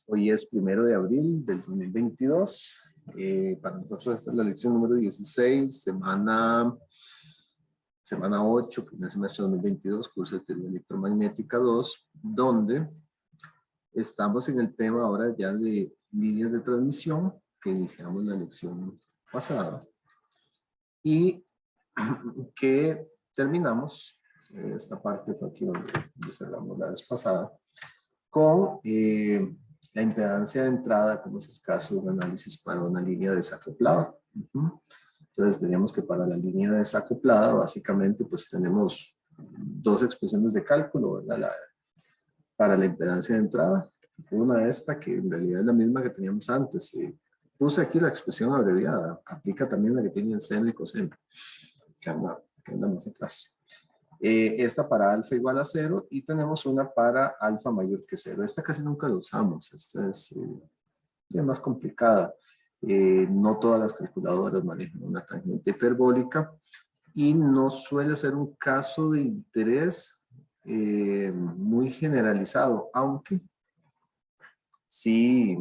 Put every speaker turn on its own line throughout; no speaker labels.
Hoy es 1 de abril del 2022. Para nosotros esta es la lección número 16, semana 8, primer semestre de 2022, curso de teoría electromagnética 2, donde estamos en el tema ahora ya de líneas de transmisión, que iniciamos la lección pasada, y que terminamos, esta parte fue aquí donde cerramos la vez pasada, con la impedancia de entrada, como es el caso de un análisis para una línea desacoplada. Entonces teníamos que para la línea desacoplada, básicamente, pues tenemos dos expresiones de cálculo, ¿verdad? Para la impedancia de entrada. Una esta, que en realidad es la misma que teníamos antes. Puse aquí la expresión abreviada, aplica también la que tiene el seno y coseno, que anda más atrás. Esta para alfa igual a 0 y tenemos una para alfa mayor que 0. Esta casi nunca la usamos, esta es más complicada. No todas las calculadoras manejan una tangente hiperbólica y no suele ser un caso de interés muy generalizado, aunque sí,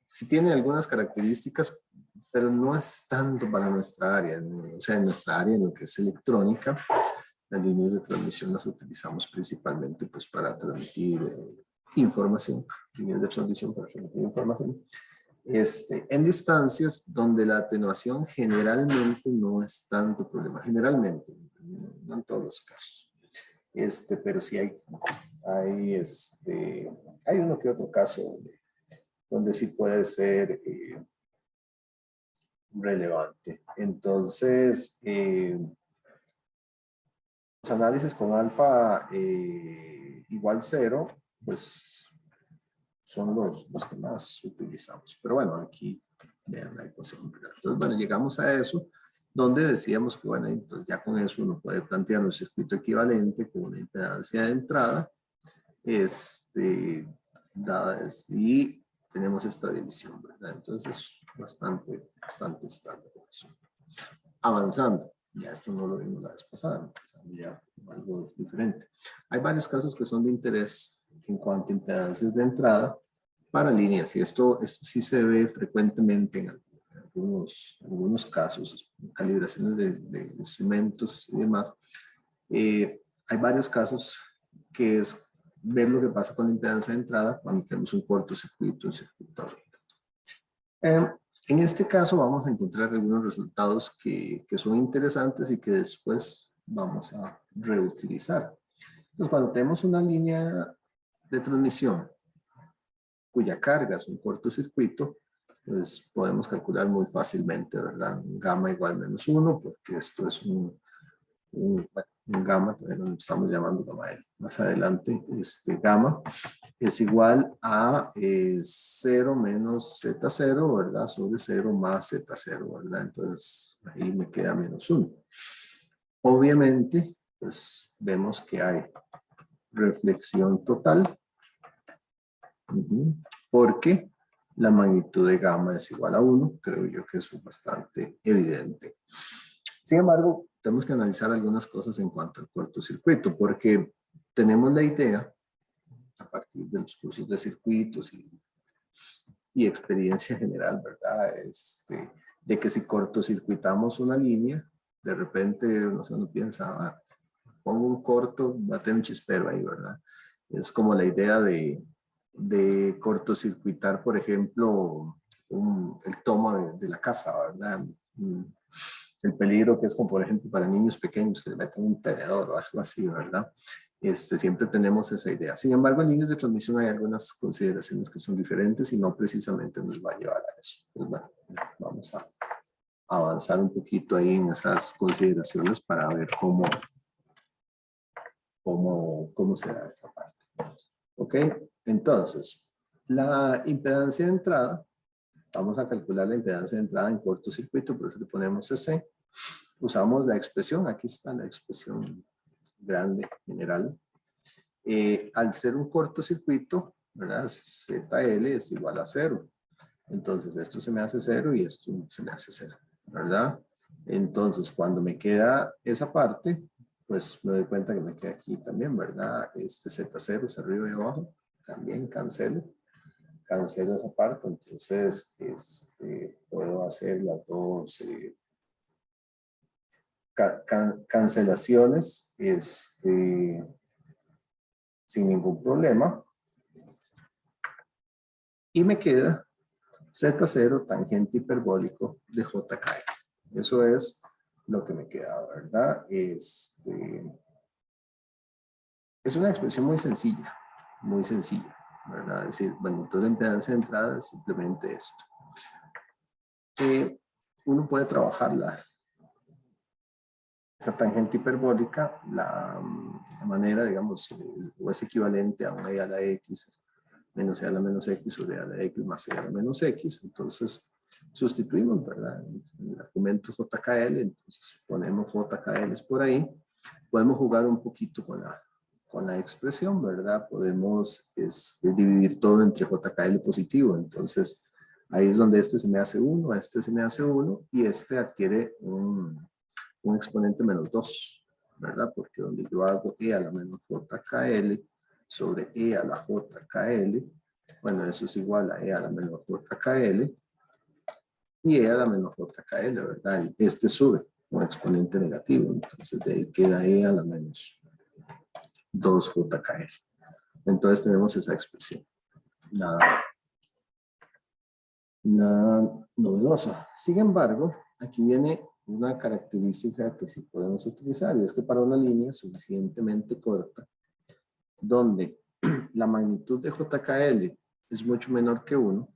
sí tiene algunas características, pero no es tanto para nuestra área. O sea, en nuestra área, en lo que es electrónica, las líneas de transmisión las utilizamos principalmente pues, para transmitir información, líneas de transmisión para transmitir información. En distancias donde la atenuación generalmente no es tanto problema, generalmente, no en todos los casos. Pero sí hay uno que otro caso donde sí puede ser relevante. Entonces, los análisis con alfa igual 0, pues son los que más utilizamos. Pero bueno, aquí vean la ecuación. Entonces, bueno, llegamos a eso, donde decíamos que, bueno, entonces ya con eso uno puede plantear un circuito equivalente con una impedancia de entrada, y tenemos esta división, ¿verdad? Entonces, bastante estándar. Avanzando, ya esto no lo vimos la vez pasada, empezando ya algo diferente. Hay varios casos que son de interés en cuanto a impedancias de entrada para líneas, y esto sí se ve frecuentemente en algunos casos, calibraciones de instrumentos y demás. Hay varios casos que es ver lo que pasa con la impedancia de entrada cuando tenemos un cortocircuito, un circuito abierto. En este caso vamos a encontrar algunos resultados que son interesantes y que después vamos a reutilizar. Entonces, cuando tenemos una línea de transmisión cuya carga es un cortocircuito, pues podemos calcular muy fácilmente, ¿verdad? Gamma igual menos 1, porque esto es un gamma, todavía no estamos llamando gamma L. Más adelante, gamma es igual a 0 menos Z0, ¿verdad? Sobre 0 más Z0, ¿verdad? Entonces, ahí me queda menos 1. Obviamente, pues vemos que hay reflexión total, porque la magnitud de gamma es igual a 1. Creo yo que eso es bastante evidente. Sin embargo, tenemos que analizar algunas cosas en cuanto al cortocircuito, porque tenemos la idea, a partir de los cursos de circuitos y experiencia general, ¿verdad? De que si cortocircuitamos una línea, de repente, no sé, uno piensa, pongo un corto, va a tener un chispero ahí, ¿verdad? Es como la idea de cortocircuitar, por ejemplo, el toma de la casa, ¿verdad? El peligro que es como, por ejemplo, para niños pequeños que le meten un tenedor o algo así, ¿verdad? Siempre tenemos esa idea. Sin embargo, en líneas de transmisión hay algunas consideraciones que son diferentes y no precisamente nos va a llevar a eso. Pues bueno, vamos a avanzar un poquito ahí en esas consideraciones para ver cómo se da esa parte. ¿Ok? Entonces, la impedancia de entrada, vamos a calcular la impedancia de entrada en cortocircuito, por eso le ponemos CC. Usamos la expresión, aquí está la expresión grande, general. Al ser un cortocircuito, ¿verdad? ZL es igual a 0. Entonces, esto se me hace 0 y esto se me hace 0, ¿verdad? Entonces, cuando me queda esa parte, pues me doy cuenta que me queda aquí también, ¿verdad? Z0 es arriba y abajo. también cancelo esa parte, entonces puedo hacer las dos cancelaciones sin ningún problema. Y me queda Z0 tangente hiperbólico de JK. Eso es lo que me queda, ¿verdad? Es una expresión muy sencilla, ¿verdad? Es decir, bueno, entonces la impedancia de entrada es simplemente esto. Uno puede trabajar esa tangente hiperbólica, la manera, digamos, o es equivalente a una e a la x menos e a la menos x o e a la x más e a la menos x. Entonces, sustituimos, ¿verdad? El argumento JKL, entonces ponemos JKL por ahí. Podemos jugar un poquito con la expresión, ¿verdad? Podemos dividir todo entre JKL positivo. Entonces, ahí es donde este se me hace 1, este se me hace 1 y este adquiere un exponente menos 2, ¿verdad? Porque donde yo hago e a la menos JKL sobre e a la JKL, bueno, eso es igual a e a la menos JKL y e a la menos JKL, ¿verdad? Y este sube un exponente negativo, entonces de ahí queda e a la menos 2 JKL. Entonces tenemos esa expresión. Nada novedoso. Sin embargo, aquí viene una característica que sí podemos utilizar, y es que para una línea suficientemente corta, donde la magnitud de JKL es mucho menor que 1,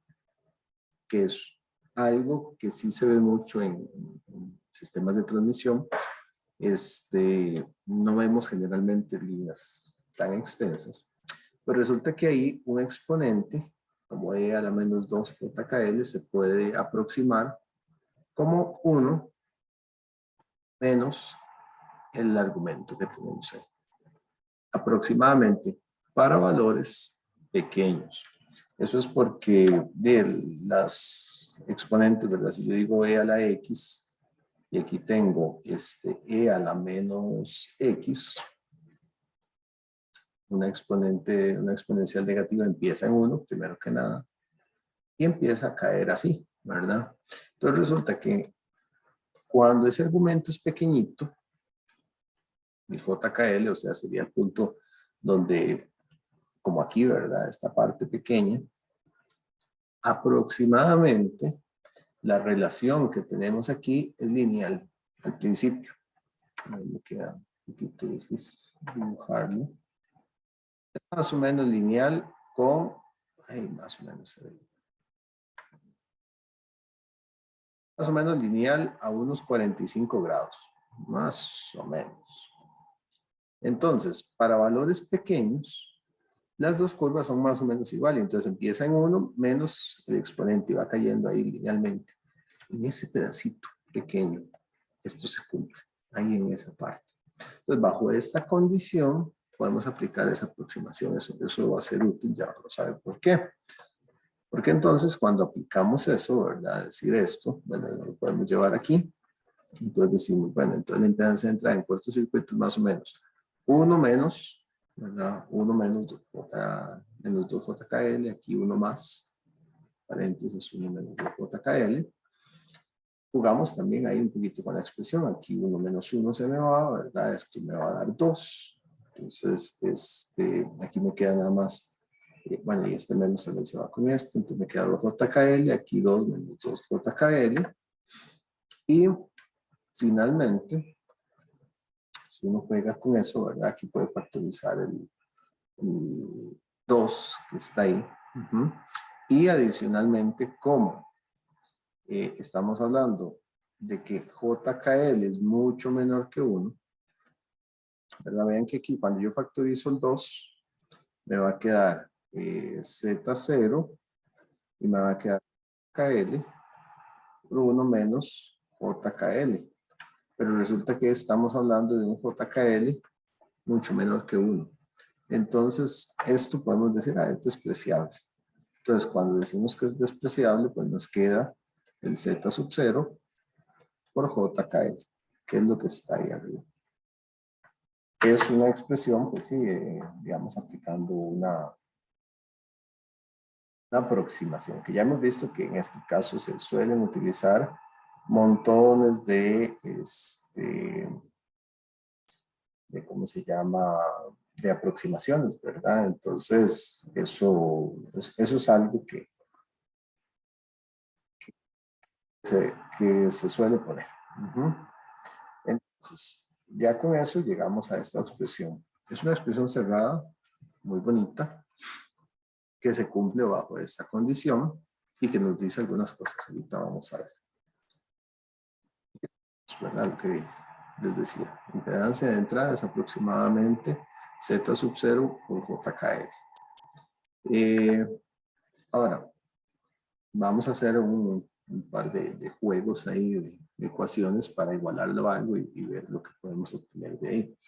que es algo que sí se ve mucho en sistemas de transmisión, no vemos generalmente líneas tan extensas, pero resulta que ahí un exponente como e a la menos 2 JKL se puede aproximar como 1 menos el argumento que tenemos ahí. Aproximadamente para valores pequeños. Eso es porque de las exponentes, ¿verdad? Si yo digo e a la x y aquí tengo e a la menos x, una exponencial negativa empieza en 1, primero que nada, y empieza a caer así, ¿verdad? Entonces resulta que cuando ese argumento es pequeñito, el JKL, o sea, sería el punto donde, como aquí, ¿verdad? Esta parte pequeña, aproximadamente la relación que tenemos aquí es lineal al principio. Me queda un poquito difícil dibujarlo. Es más o menos lineal con, más o menos se ve. Más o menos lineal a unos 45 grados, más o menos. Entonces, para valores pequeños, las dos curvas son más o menos iguales. Entonces empieza en 1 menos el exponente y va cayendo ahí linealmente. En ese pedacito pequeño, esto se cumple, ahí en esa parte. Entonces, bajo esta condición, podemos aplicar esa aproximación. Eso va a ser útil, ya lo sabe por qué. Porque entonces, cuando aplicamos eso, ¿verdad? Decir esto, bueno, lo podemos llevar aquí. Entonces decimos, bueno, entonces la impedancia de entrada en cortocircuito es más o menos 1 menos, ¿verdad? 1 menos, menos 2 JKL, aquí 1 más, paréntesis, 1 menos 2 JKL. Jugamos también ahí un poquito con la expresión, aquí 1 menos 1 se me va, ¿verdad? Esto me va a dar 2. Entonces, aquí me queda nada más, bueno, y este menos también se va con este, entonces me queda 2 JKL, aquí 2 menos 2 JKL. Y finalmente, si uno juega con eso, ¿verdad? Aquí puede factorizar el 2 que está ahí. Y adicionalmente, como estamos hablando de que JKL es mucho menor que 1, ¿verdad? Vean que aquí cuando yo factorizo el 2, me va a quedar Z0 y me va a quedar KL por 1 menos JKL. Pero resulta que estamos hablando de un JKL mucho menor que 1. Entonces, esto podemos decir, es despreciable. Entonces, cuando decimos que es despreciable, pues nos queda el Z sub 0 por JKL, que es lo que está ahí arriba. Es una expresión, pues sí, digamos, aplicando una una aproximación, que ya hemos visto que en este caso se suelen utilizar montones de ¿cómo se llama? De aproximaciones, ¿verdad? Entonces, eso es algo que se suele poner. Ujú. Entonces, ya con eso llegamos a esta expresión. Es una expresión cerrada, muy bonita, que se cumple bajo esta condición y que nos dice algunas cosas. Ahorita vamos a ver. ¿Verdad? Lo que les decía. Impedancia de entrada es aproximadamente Z sub 0 por JKL. Ahora, vamos a hacer un par de juegos ahí, de ecuaciones para igualarlo a algo y ver lo que podemos obtener de ahí.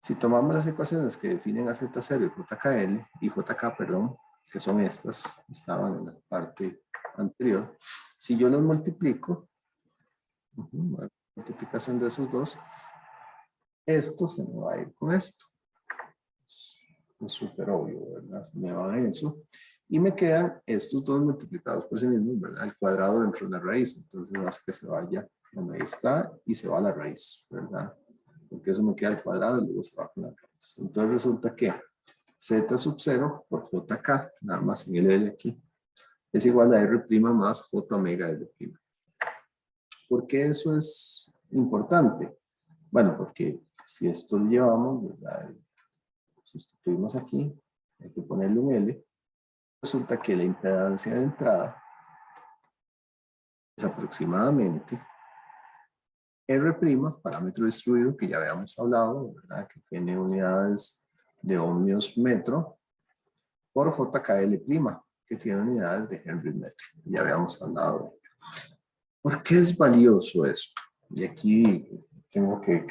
Si tomamos las ecuaciones que definen a Z0 y JKL, y JK, perdón, que son estas, estaban en la parte anterior, si yo las multiplico, la multiplicación de esos dos, esto se me va a ir con esto. Es súper obvio, ¿verdad? Se me va a eso. Y me quedan estos dos multiplicados por sí mismos, ¿verdad? El cuadrado dentro de la raíz. Entonces hace que se vaya, bueno, ahí está, y se va a la raíz, ¿verdad? Porque eso me queda al cuadrado y luego se va con la raíz. Entonces resulta que Z sub 0 por JK, nada más en el L aquí, es igual a R' más J omega L'. ¿Por qué eso es importante? Bueno, porque si esto lo llevamos, ¿verdad? Sustituimos aquí, hay que ponerle un L. Resulta que la impedancia de entrada es aproximadamente R', parámetro distribuido que ya habíamos hablado, ¿verdad? Que tiene unidades de ohmios metro, por JKL', que tiene unidades de Henry metro. Ya habíamos hablado de ello. ¿Por qué es valioso esto? Y aquí tengo que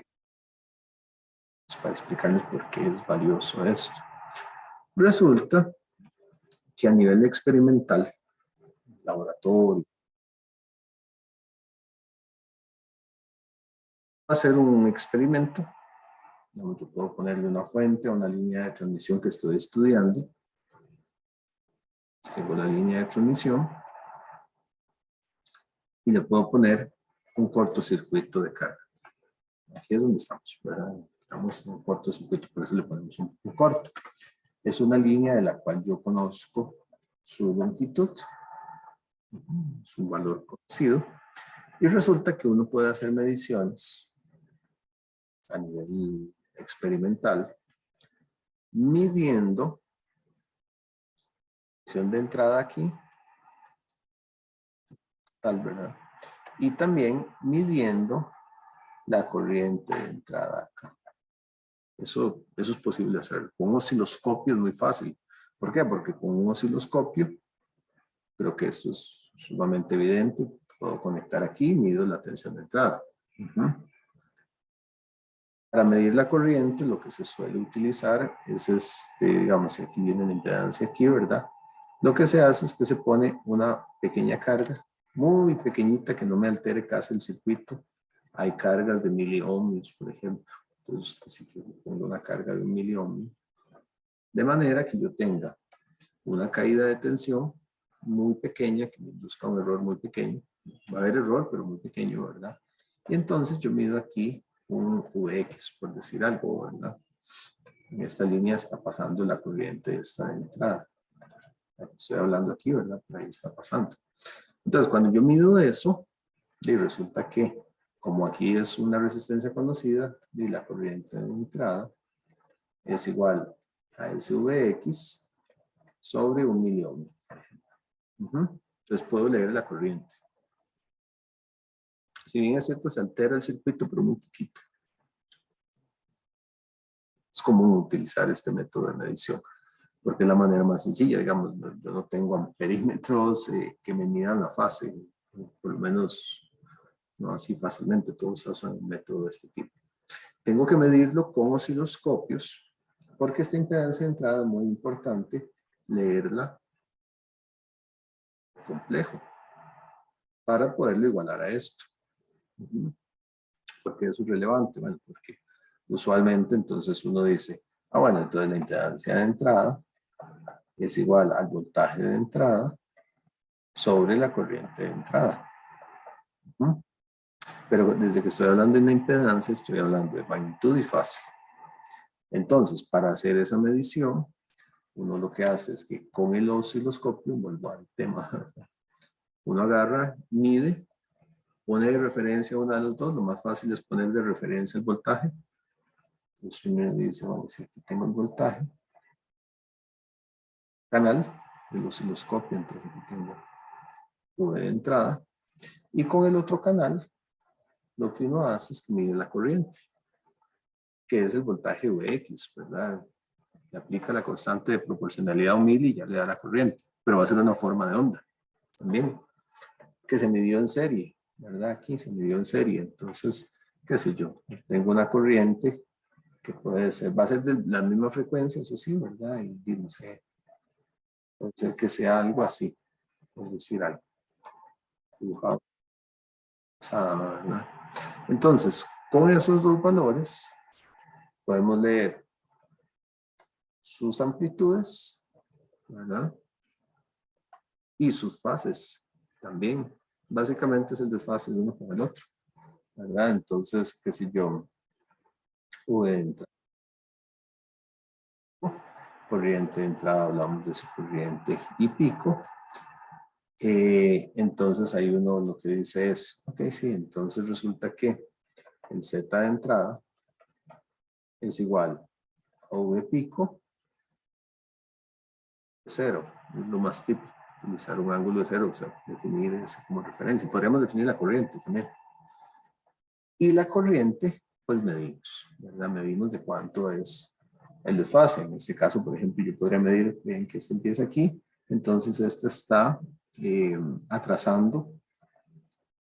para explicarles por qué es valioso esto. Resulta que a nivel experimental, laboratorio, hacer un experimento. Yo puedo ponerle una fuente a una línea de transmisión que estoy estudiando. Tengo la línea de transmisión y le puedo poner un cortocircuito de carga. Aquí es donde estamos, ¿verdad? Estamos en un cortocircuito, por eso le ponemos un corto. Es una línea de la cual yo conozco su longitud, su valor conocido, y resulta que uno puede hacer mediciones a nivel experimental midiendo la de entrada aquí, tal, ¿verdad? Y también midiendo la corriente de entrada acá. Eso es posible hacerlo. Con un osciloscopio es muy fácil. ¿Por qué? Porque con un osciloscopio, creo que esto es sumamente evidente, puedo conectar aquí y mido la tensión de entrada. Para medir la corriente, lo que se suele utilizar es, digamos, aquí viene la impedancia aquí, ¿verdad? Lo que se hace es que se pone una pequeña carga, muy pequeñita, que no me altere casi el circuito. Hay cargas de miliohmios, por ejemplo. Entonces, así que pongo una carga de 1 miliohmio. De manera que yo tenga una caída de tensión muy pequeña, que me induzca un error muy pequeño. Va a haber error, pero muy pequeño, ¿verdad? Y entonces yo mido aquí un Vx, por decir algo, ¿verdad? En esta línea está pasando la corriente esta de entrada. Estoy hablando aquí, ¿verdad? Por ahí está pasando. Entonces, cuando yo mido eso, y resulta que, como aquí es una resistencia conocida, y la corriente de entrada es igual a SVX sobre 1 miliohmio. Entonces puedo leer la corriente. Si bien es cierto, se altera el circuito, pero muy poquito. Es común utilizar este método de medición, porque es la manera más sencilla, digamos, yo no tengo amperímetros que me midan la fase, por lo menos no así fácilmente, todos usan un método de este tipo. Tengo que medirlo con osciloscopios, porque esta impedancia de entrada es muy importante leerla complejo para poderlo igualar a esto. Porque eso es relevante, bueno, porque usualmente entonces uno dice, bueno, entonces la impedancia de entrada es igual al voltaje de entrada sobre la corriente de entrada. ¿Mm? Pero desde que estoy hablando de una impedancia, estoy hablando de magnitud y fase. Entonces, para hacer esa medición, uno lo que hace es que con el osciloscopio, vuelvo al tema, uno agarra, mide, pone de referencia una de los dos, lo más fácil es poner de referencia el voltaje. Entonces uno dice, bueno, si aquí tengo el voltaje, canal del osciloscopio, entonces aquí tengo V de entrada, y con el otro canal, lo que uno hace es que mide la corriente, que es el voltaje Vx, ¿verdad? Le aplica la constante de proporcionalidad a 1000 y ya le da la corriente, pero va a ser una forma de onda también, que se midió en serie, ¿verdad? Aquí se midió en serie, entonces, qué sé yo, tengo una corriente que puede ser, va a ser de la misma frecuencia, eso sí, ¿verdad? Y no sé, puede ser que sea algo así, por decir algo, dibujado, ¿verdad? Entonces, con esos dos valores, podemos leer sus amplitudes, ¿verdad? Y sus fases también. Básicamente es el desfase de uno con el otro, ¿verdad? Entonces, qué sé yo, V de entrada, corriente de entrada, hablamos de su corriente y pico. Entonces ahí uno lo que dice es, ok, sí, entonces resulta que el Z de entrada es igual a V pico de 0, es lo más típico, utilizar un ángulo de 0, o sea, definir ese como referencia. Podríamos definir la corriente también. Y la corriente, pues medimos, ¿verdad? Medimos de cuánto es el desfase. En este caso, por ejemplo, yo podría medir, ven que este empieza aquí, entonces este está atrasando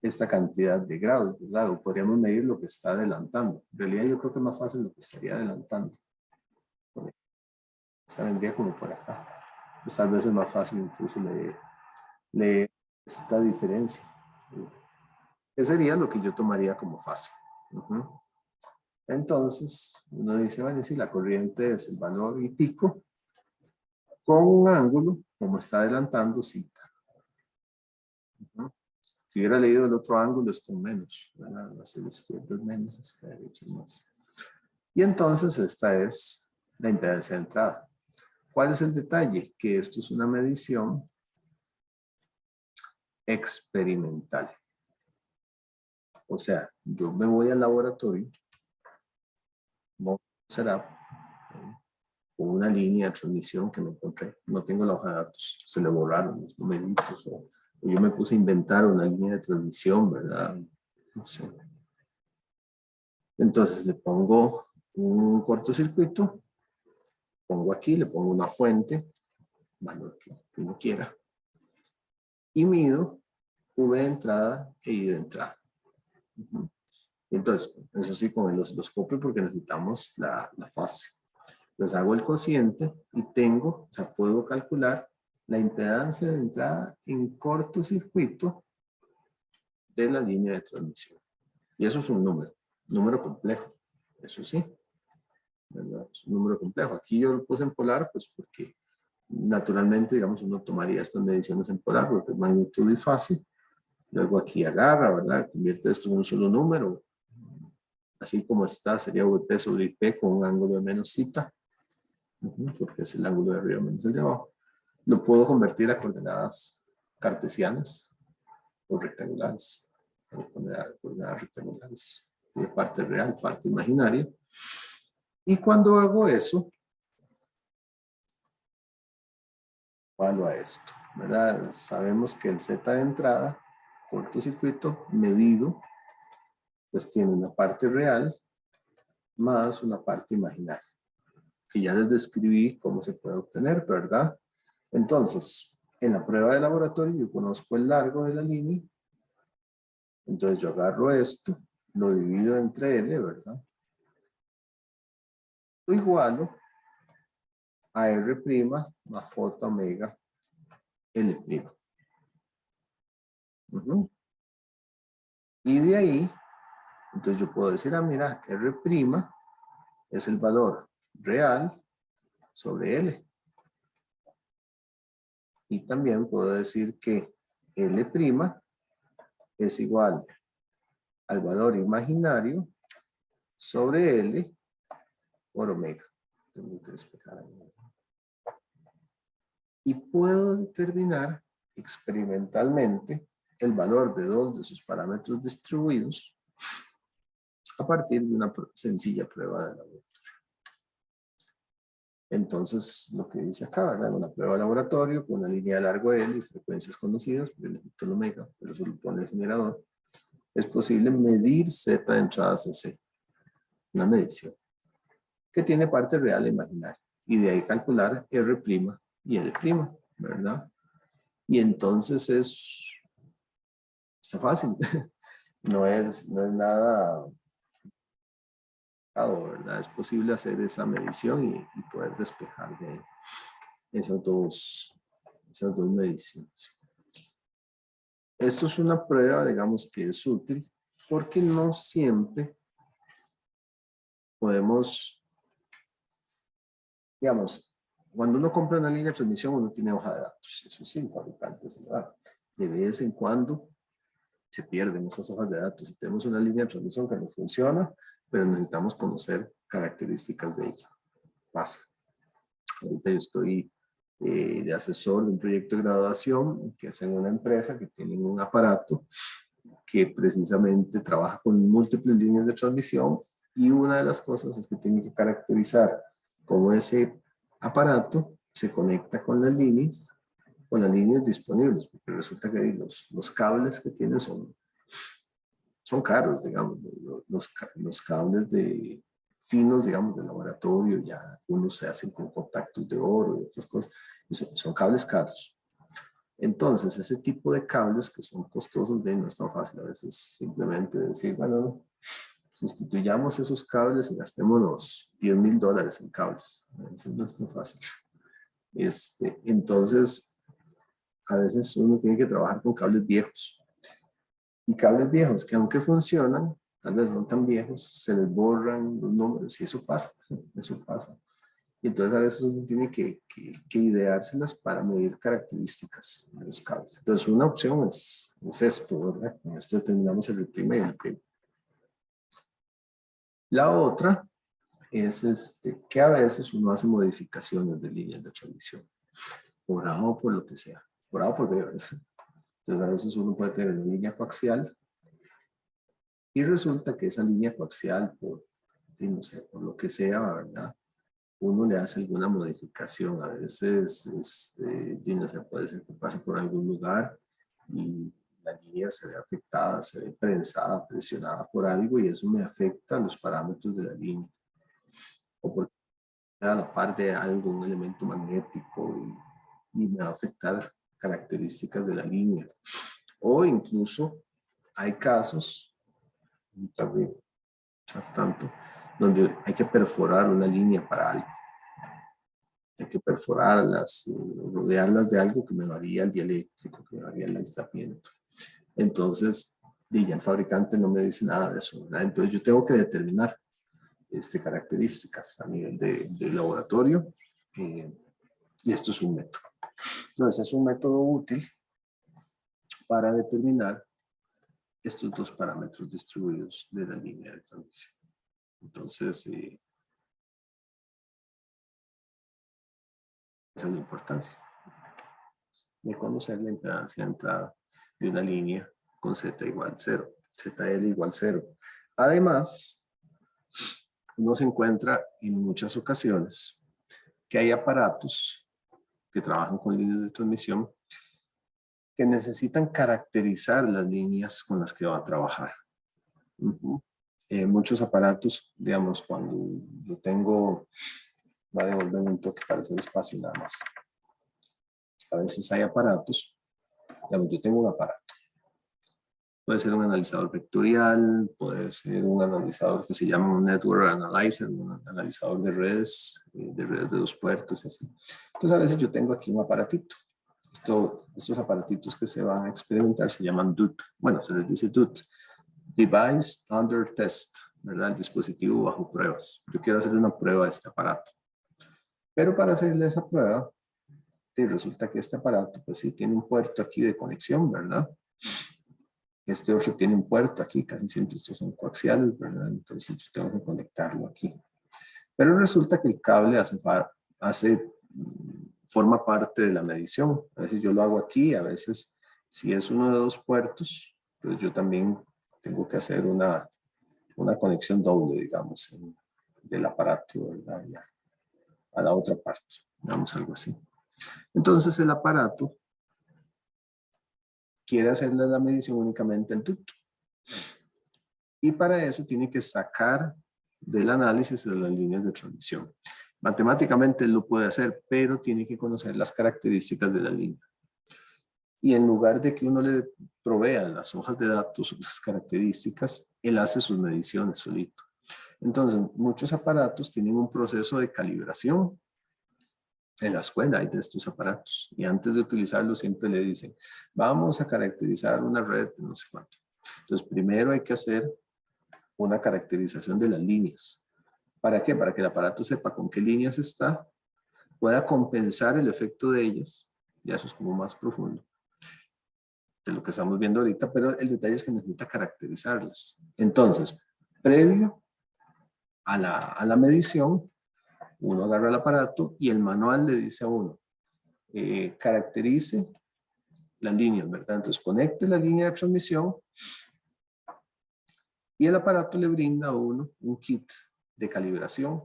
esta cantidad de grados, ¿verdad? O podríamos medir lo que está adelantando. En realidad yo creo que es más fácil lo que estaría adelantando. Esta vendría como por acá. Pues tal vez es más fácil incluso leer esta diferencia. ¿Qué sería lo que yo tomaría como fase? Entonces, uno dice, bueno, si la corriente es el valor y pico, con un ángulo, como está adelantando, cita. Si hubiera leído el otro ángulo, es con menos, ¿verdad? Hacia la izquierda es menos, hacia la derecha es más. Y entonces esta es la impedancia de entrada. ¿Cuál es el detalle? Que esto es una medición experimental. O sea, yo me voy al laboratorio, será con una línea de transmisión que me encontré. No tengo la hoja de datos, se le borraron los numeritos. O yo me puse a inventar una línea de transmisión, ¿verdad? No sé. Entonces le pongo un cortocircuito, pongo aquí, le pongo una fuente, valor que uno quiera, y mido V de entrada e I de entrada. Entonces, eso sí, con el osciloscopio porque necesitamos la fase. Entonces hago el cociente y tengo, o sea, puedo calcular la impedancia de entrada en cortocircuito de la línea de transmisión. Y eso es un número complejo, eso sí, ¿verdad? Es un número complejo. Aquí yo lo puse en polar, pues porque naturalmente, digamos, uno tomaría estas mediciones en polar, porque es magnitud y fase. Luego aquí agarra, ¿verdad? Convierte esto en un solo número. Así como está, sería VP sobre IP con un ángulo de menos zeta, porque es el ángulo de arriba menos el de abajo. Lo puedo convertir a coordenadas cartesianas o rectangulares. Puedo poner a coordenadas rectangulares de parte real, parte imaginaria. Y cuando hago eso, evalúo a esto, ¿verdad? Sabemos que el Z de entrada, cortocircuito medido, pues tiene una parte real más una parte imaginaria, que ya les describí cómo se puede obtener, ¿verdad? Entonces, en la prueba de laboratorio yo conozco el largo de la línea, entonces yo agarro esto, lo divido entre L, ¿verdad? Lo igualo a R' más J omega L'. Y de ahí, entonces yo puedo decir, ah, mira, R' es el valor real sobre L. Y también puedo decir que L' es igual al valor imaginario sobre L por omega. Tengo que despejar ahí. Y puedo determinar experimentalmente el valor de dos de sus parámetros distribuidos a partir de una sencilla prueba de laboratorio. Entonces, lo que dice acá, ¿verdad? Una prueba de laboratorio con una línea de largo L y frecuencias conocidas, por el efecto omega, pero eso lo pone el generador, es posible medir Z de entradas en C, una medición, que tiene parte real e imaginaria, y de ahí calcular R' y L', ¿verdad? Y entonces está fácil, no es nada, ¿verdad? Es posible hacer esa medición y poder despejar de esas dos mediciones. Esto es una prueba, digamos, que es útil porque no siempre podemos, digamos, cuando uno compra una línea de transmisión uno tiene hoja de datos, eso sí, el fabricante se lo da. De vez en cuando se pierden esas hojas de datos y tenemos una línea de transmisión que nos funciona, pero necesitamos conocer características de ella. Pasa. Ahorita yo estoy de asesor de un proyecto de graduación que es en una empresa que tiene un aparato que precisamente trabaja con múltiples líneas de transmisión y una de las cosas es que tiene que caracterizar cómo ese aparato se conecta con las líneas disponibles, porque resulta que los cables que tienen son caros, digamos, los cables finos, digamos, de laboratorio, ya unos se hacen con contactos de oro y otras cosas, y son cables caros. Entonces, ese tipo de cables que son costosos, no es tan fácil a veces simplemente decir, bueno, sustituyamos esos cables y gastémonos $10,000 en cables. A veces no es tan fácil. Entonces, a veces uno tiene que trabajar con cables viejos. Y cables viejos que aunque funcionan, tal vez no tan viejos, se les borran los números y eso pasa. Y entonces a veces uno tiene que ideárselas para medir características de los cables. Entonces una opción es esto, ¿verdad? Con esto determinamos el L'I y el L'I. La otra es que a veces uno hace modificaciones de líneas de transmisión, por A o por lo que sea, por A o por B, ¿verdad? Entonces a veces uno puede tener una línea coaxial y resulta que esa línea coaxial, no sé, por lo que sea, ¿verdad? Uno le hace alguna modificación. A veces, no sé, puede ser que pase por algún lugar y la línea se ve afectada, se ve prensada, presionada por algo y eso me afecta los parámetros de la línea. O porque a la par de algo, un elemento magnético y me va a afectar características de la línea. O incluso hay casos, también tanto, donde hay que perforar una línea para algo. Hay que perforarlas, rodearlas de algo que me varía el dieléctrico, que me varía el aislamiento. Entonces, ya el fabricante no me dice nada de eso, ¿verdad? Entonces yo tengo que determinar características a nivel de laboratorio y esto es un método. Entonces es un método útil para determinar estos dos parámetros distribuidos de la línea de transmisión. Entonces, esa es la importancia de conocer la impedancia de entrada de una línea con Z igual 0, ZL igual 0. Además, uno se encuentra en muchas ocasiones que hay aparatos que trabajan con líneas de transmisión que necesitan caracterizar las líneas con las que va a trabajar. Muchos aparatos, digamos, cuando yo tengo, va a devolver un toque para ese espacio nada más. A veces hay aparatos, digamos, yo tengo un aparato. Puede ser un analizador vectorial, puede ser un analizador que se llama un network analyzer, un analizador de redes de dos puertos, así. Entonces a veces yo tengo aquí un aparatito. Estos aparatitos que se van a experimentar se llaman DUT. Bueno, se les dice DUT. Device Under Test, ¿verdad? El dispositivo bajo pruebas. Yo quiero hacer una prueba de este aparato. Pero para hacerle esa prueba, Y resulta que este aparato, pues sí, tiene un puerto aquí de conexión, ¿verdad? Este otro tiene un puerto aquí, casi siempre estos son coaxiales, ¿verdad? Entonces yo tengo que conectarlo aquí. Pero resulta que el cable forma parte de la medición. A veces yo lo hago aquí, a veces si es uno de dos puertos, pues yo también tengo que hacer una conexión doble, digamos, del aparato, ¿verdad? A la otra parte, digamos algo así. Entonces el aparato quiere hacerle la medición únicamente al ducto. Y para eso tiene que sacar del análisis de las líneas de transmisión. Matemáticamente él lo puede hacer, pero tiene que conocer las características de la línea. Y en lugar de que uno le provea las hojas de datos, las características, él hace sus mediciones solito. Entonces, muchos aparatos tienen un proceso de calibración. En la escuela hay de estos aparatos. Y antes de utilizarlos siempre le dicen, vamos a caracterizar una red de no sé cuánto. Entonces, primero hay que hacer una caracterización de las líneas. ¿Para qué? Para que el aparato sepa con qué líneas está, pueda compensar el efecto de ellas. Ya eso es como más profundo de lo que estamos viendo ahorita, pero el detalle es que necesita caracterizarlas. Entonces, previo a la medición, uno agarra el aparato y el manual le dice a uno, caracterice las líneas, ¿verdad? Entonces, conecte la línea de transmisión y el aparato le brinda a uno un kit de calibración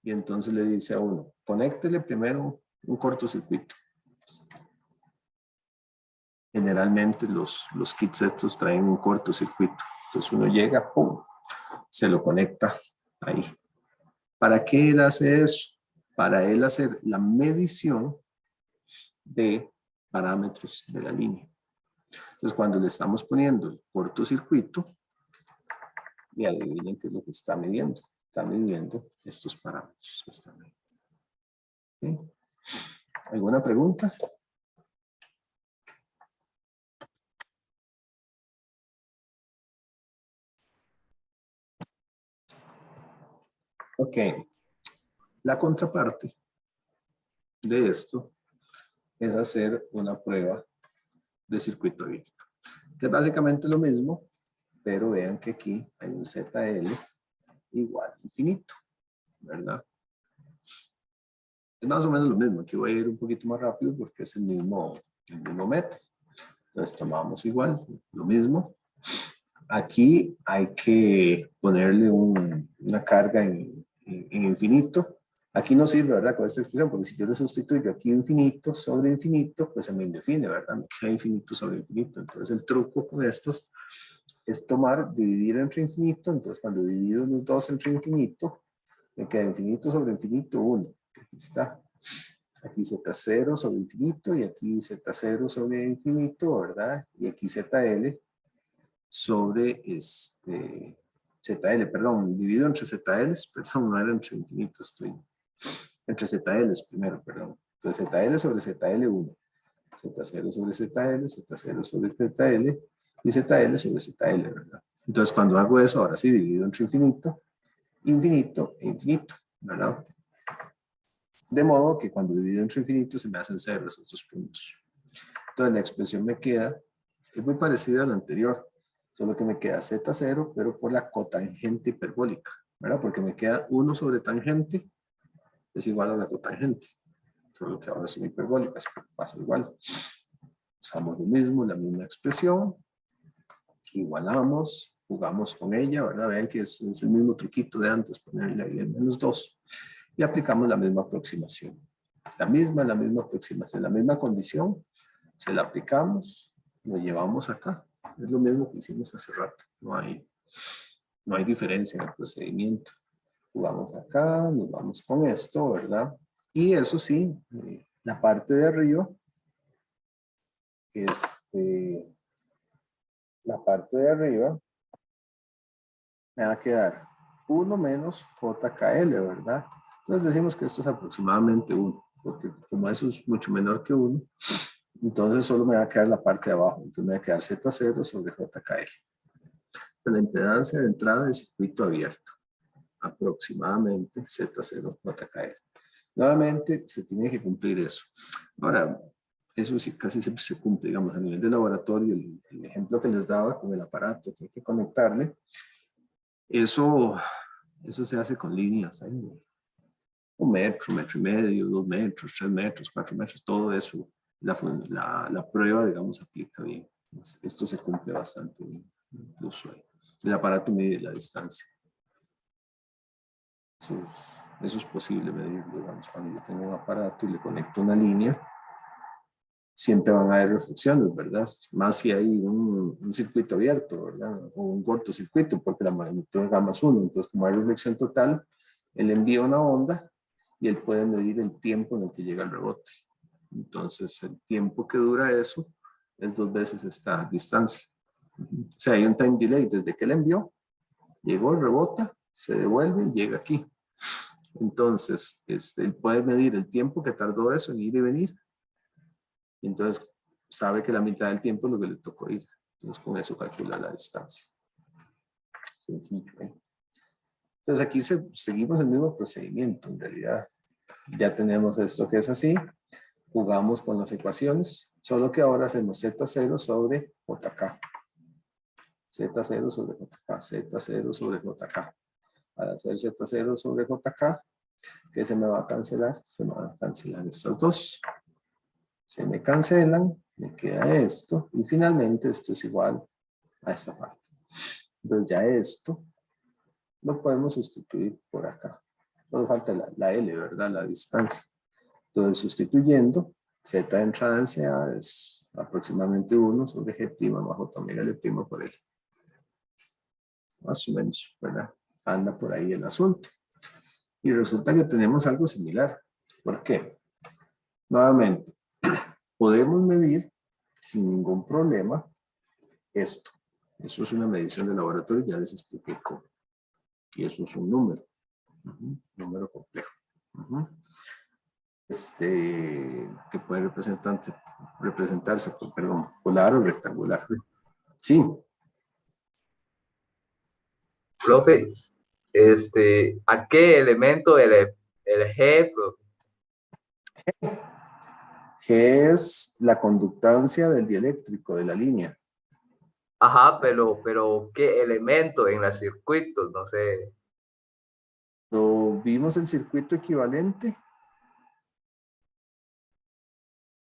y entonces le dice a uno, conéctele primero un cortocircuito. Generalmente los kits estos traen un cortocircuito. Entonces uno llega, ¡pum!, se lo conecta ahí. ¿Para qué él hace eso? Para él hacer la medición de parámetros de la línea. Entonces cuando le estamos poniendo el cortocircuito, y adivinen qué es lo que está midiendo. Está midiendo estos parámetros. ¿Sí? ¿Alguna pregunta? Ok. La contraparte de esto es hacer una prueba de circuito abierto. Que es básicamente lo mismo, pero vean que aquí hay un ZL igual infinito, ¿verdad? Es más o menos lo mismo. Aquí voy a ir un poquito más rápido porque es el mismo método. Entonces tomamos igual, lo mismo. Aquí hay que ponerle una carga en infinito. Aquí no sirve, ¿verdad? Con esta expresión, porque si yo le sustituyo aquí infinito sobre infinito, pues se me indefine, ¿verdad? Me queda infinito sobre infinito. Entonces el truco con estos es dividir entre infinito. Entonces cuando divido los dos entre infinito, me queda infinito sobre infinito 1. Aquí está. Aquí Z0 sobre infinito y aquí Z0 sobre infinito, ¿verdad? Y aquí ZL sobre ZL, perdón, dividido entre ZLs, perdón, no era entre infinitos, estoy entre ZLs primero, perdón. Entonces ZL sobre ZL1, Z0 sobre ZL, Z0 sobre ZL y ZL sobre ZL, ¿verdad? Entonces cuando hago eso, ahora sí divido entre infinito, infinito e infinito, ¿verdad? De modo que cuando divido entre infinito se me hacen cero esos dos puntos. Entonces la expresión me queda, es muy parecida a la anterior, solo que me queda Z0, pero por la cotangente hiperbólica, ¿verdad? Porque me queda 1 sobre tangente es igual a la cotangente, solo que ahora son hiperbólicas, pero pasa igual. Usamos lo mismo, la misma expresión, igualamos, jugamos con ella, ¿verdad? Vean que es el mismo truquito de antes, ponerle ahí el -2, y aplicamos la misma aproximación. La misma aproximación, la misma condición, se la aplicamos, lo llevamos acá. Es lo mismo que hicimos hace rato, no hay diferencia en el procedimiento. Jugamos acá, nos vamos con esto, ¿verdad? Y eso sí, la parte de arriba, la parte de arriba me va a quedar 1 menos JKL, ¿verdad? Entonces decimos que esto es aproximadamente 1, porque como eso es mucho menor que 1, entonces solo me va a quedar la parte de abajo, entonces me va a quedar Z0 sobre JKL. La impedancia de entrada del circuito abierto, aproximadamente Z0 JKL. Nuevamente, se tiene que cumplir eso. Ahora, eso sí, casi siempre se cumple, digamos, a nivel de laboratorio, el ejemplo que les daba con el aparato que hay que conectarle, eso se hace con líneas, ¿eh? 1 metro, 1,5 metros, 2 metros, 3 metros, 4 metros, todo eso, la prueba, digamos, aplica bien. Esto se cumple bastante bien, incluso el aparato mide la distancia. Eso es posible medirlo, digamos, cuando yo tengo un aparato y le conecto una línea, siempre van a haber reflexiones, ¿verdad? Más si hay un circuito abierto, ¿verdad? O un cortocircuito, porque la magnitud de gamma es 1. Entonces, como hay reflexión total, él envía una onda y él puede medir el tiempo en el que llega el rebote. Entonces, el tiempo que dura eso es 2 veces esta distancia. O sea, hay un time delay desde que él envió, llegó, rebota, se devuelve y llega aquí. Entonces, él puede medir el tiempo que tardó eso en ir y venir. Y entonces, sabe que la mitad del tiempo es lo que le tocó ir. Entonces, con eso calcula la distancia. Sencillo, ¿eh? Entonces, aquí seguimos el mismo procedimiento, en realidad. Ya tenemos esto que es así. Jugamos con las ecuaciones, solo que ahora hacemos Z0 sobre JK. Z0 sobre JK, Z0 sobre JK. Al hacer Z0 sobre JK, ¿qué se me va a cancelar? Se me van a cancelar estas dos. Se me cancelan, me queda esto, y finalmente esto es igual a esta parte. Entonces ya esto lo podemos sustituir por acá. Solo falta la L, ¿verdad? La distancia. Entonces sustituyendo, Z de entrada en CA es aproximadamente 1 sobre G' más J omega L' por L. Más o menos, ¿verdad? Anda por ahí el asunto. Y resulta que tenemos algo similar. ¿Por qué? Nuevamente, podemos medir sin ningún problema esto. Eso es una medición de laboratorio, ya les expliqué cómo. Y eso es un número. Número complejo. Que puede representarse por, perdón, polar o rectangular. Sí.
Profe, ¿a qué elemento el G?
G es la conductancia del dieléctrico de la línea.
Ajá, pero ¿qué elemento en los circuitos? No sé.
Lo vimos el circuito equivalente.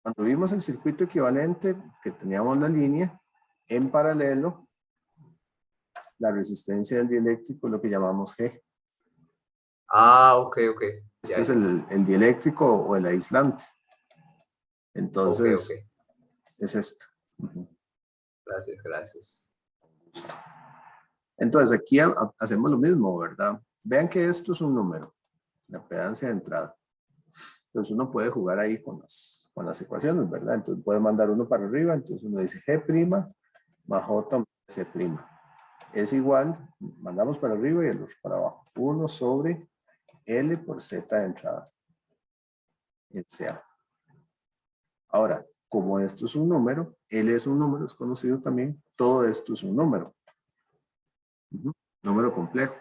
Cuando vimos el circuito equivalente, que teníamos la línea, en paralelo, la resistencia del dieléctrico es lo que llamamos G.
Ah, ok.
Este es el dieléctrico o el aislante.
Ok.
Entonces, es esto.
Gracias.
Entonces, aquí hacemos lo mismo, ¿verdad? Vean que esto es un número, la pedancia de entrada. Entonces, uno puede jugar ahí con las ecuaciones, ¿verdad? Entonces, puede mandar uno para arriba. Entonces, uno dice G' más J C'. Es igual, mandamos para arriba y el otro para abajo. 1 sobre L por Z de entrada. Sea. Ahora, como esto es un número, L es un número, es conocido también, todo esto es un número. Número complejo,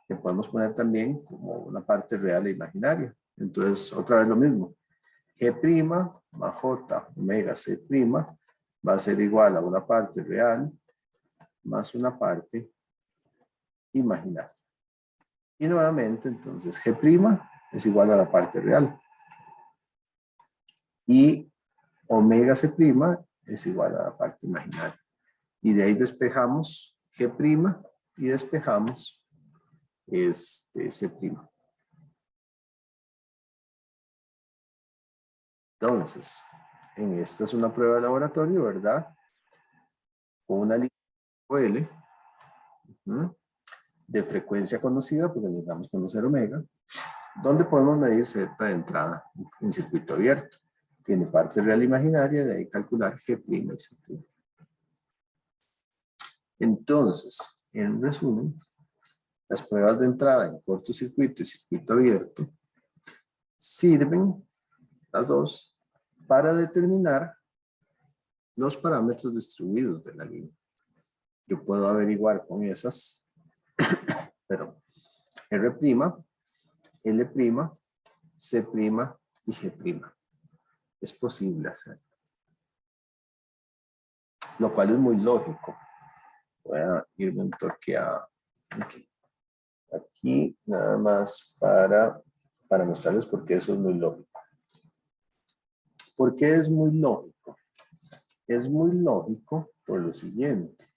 que podemos poner también como una parte real e imaginaria. Entonces, otra vez lo mismo. G' más J omega C' va a ser igual a una parte real más una parte imaginaria. Y nuevamente, entonces, G' es igual a la parte real. Y omega C' es igual a la parte imaginaria. Y de ahí despejamos G' y despejamos C'. Entonces, esta es una prueba de laboratorio, ¿verdad? Con una línea L de frecuencia conocida, porque necesitamos conocer omega, donde podemos medir Z de entrada en circuito abierto. Tiene parte real imaginaria, de ahí calcular G' y C'. Entonces, en resumen, las pruebas de entrada en cortocircuito y circuito abierto sirven, las dos, para determinar los parámetros distribuidos de la línea. Yo puedo averiguar con esas, pero R', L', C' y G'. Es posible hacerlo. Lo cual es muy lógico. Voy a irme un toque a aquí, nada más para mostrarles por qué eso es muy lógico. ¿Por qué es muy lógico? Es muy lógico por lo siguiente.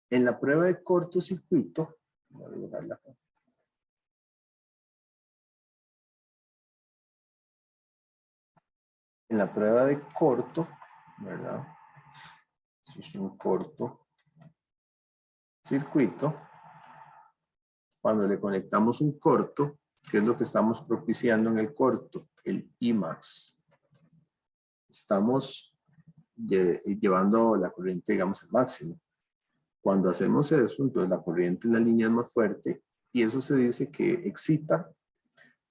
En la prueba de cortocircuito, voy a dibujarla acá. En la prueba de corto, ¿verdad? Esto es un cortocircuito. Cuando le conectamos un corto, ¿qué es lo que estamos propiciando en el corto? El Imax. Estamos llevando la corriente, digamos, al máximo. Cuando hacemos eso, entonces la corriente en la línea es más fuerte y eso se dice que excita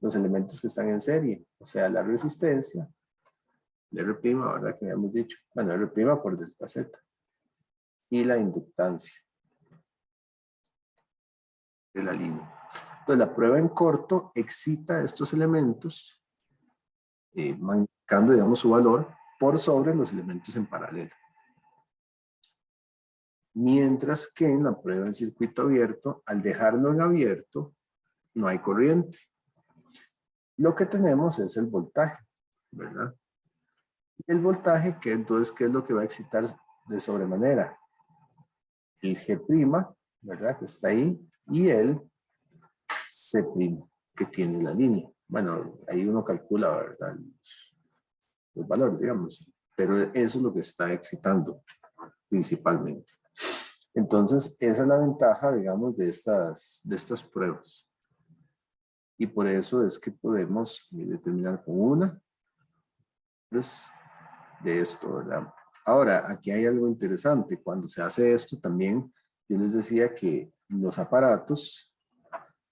los elementos que están en serie, o sea, la resistencia, el R', ¿verdad? Que habíamos dicho, bueno, R' por delta Z, y la inductancia de la línea. Entonces, la prueba en corto excita estos elementos, marcando, digamos, su valor por sobre los elementos en paralelo. Mientras que en la prueba en circuito abierto, al dejarlo en abierto, no hay corriente. Lo que tenemos es el voltaje, ¿verdad? El voltaje, que entonces, ¿qué es lo que va a excitar de sobremanera? El G', ¿verdad? Que está ahí, y el C', que tiene la línea. Bueno, ahí uno calcula, ¿verdad? Los valores, digamos, pero eso es lo que está excitando principalmente. Entonces, esa es la ventaja, digamos, de estas pruebas. Y por eso es que podemos determinar con una de esto, ¿verdad? Ahora, aquí hay algo interesante. Cuando se hace esto también, yo les decía que los aparatos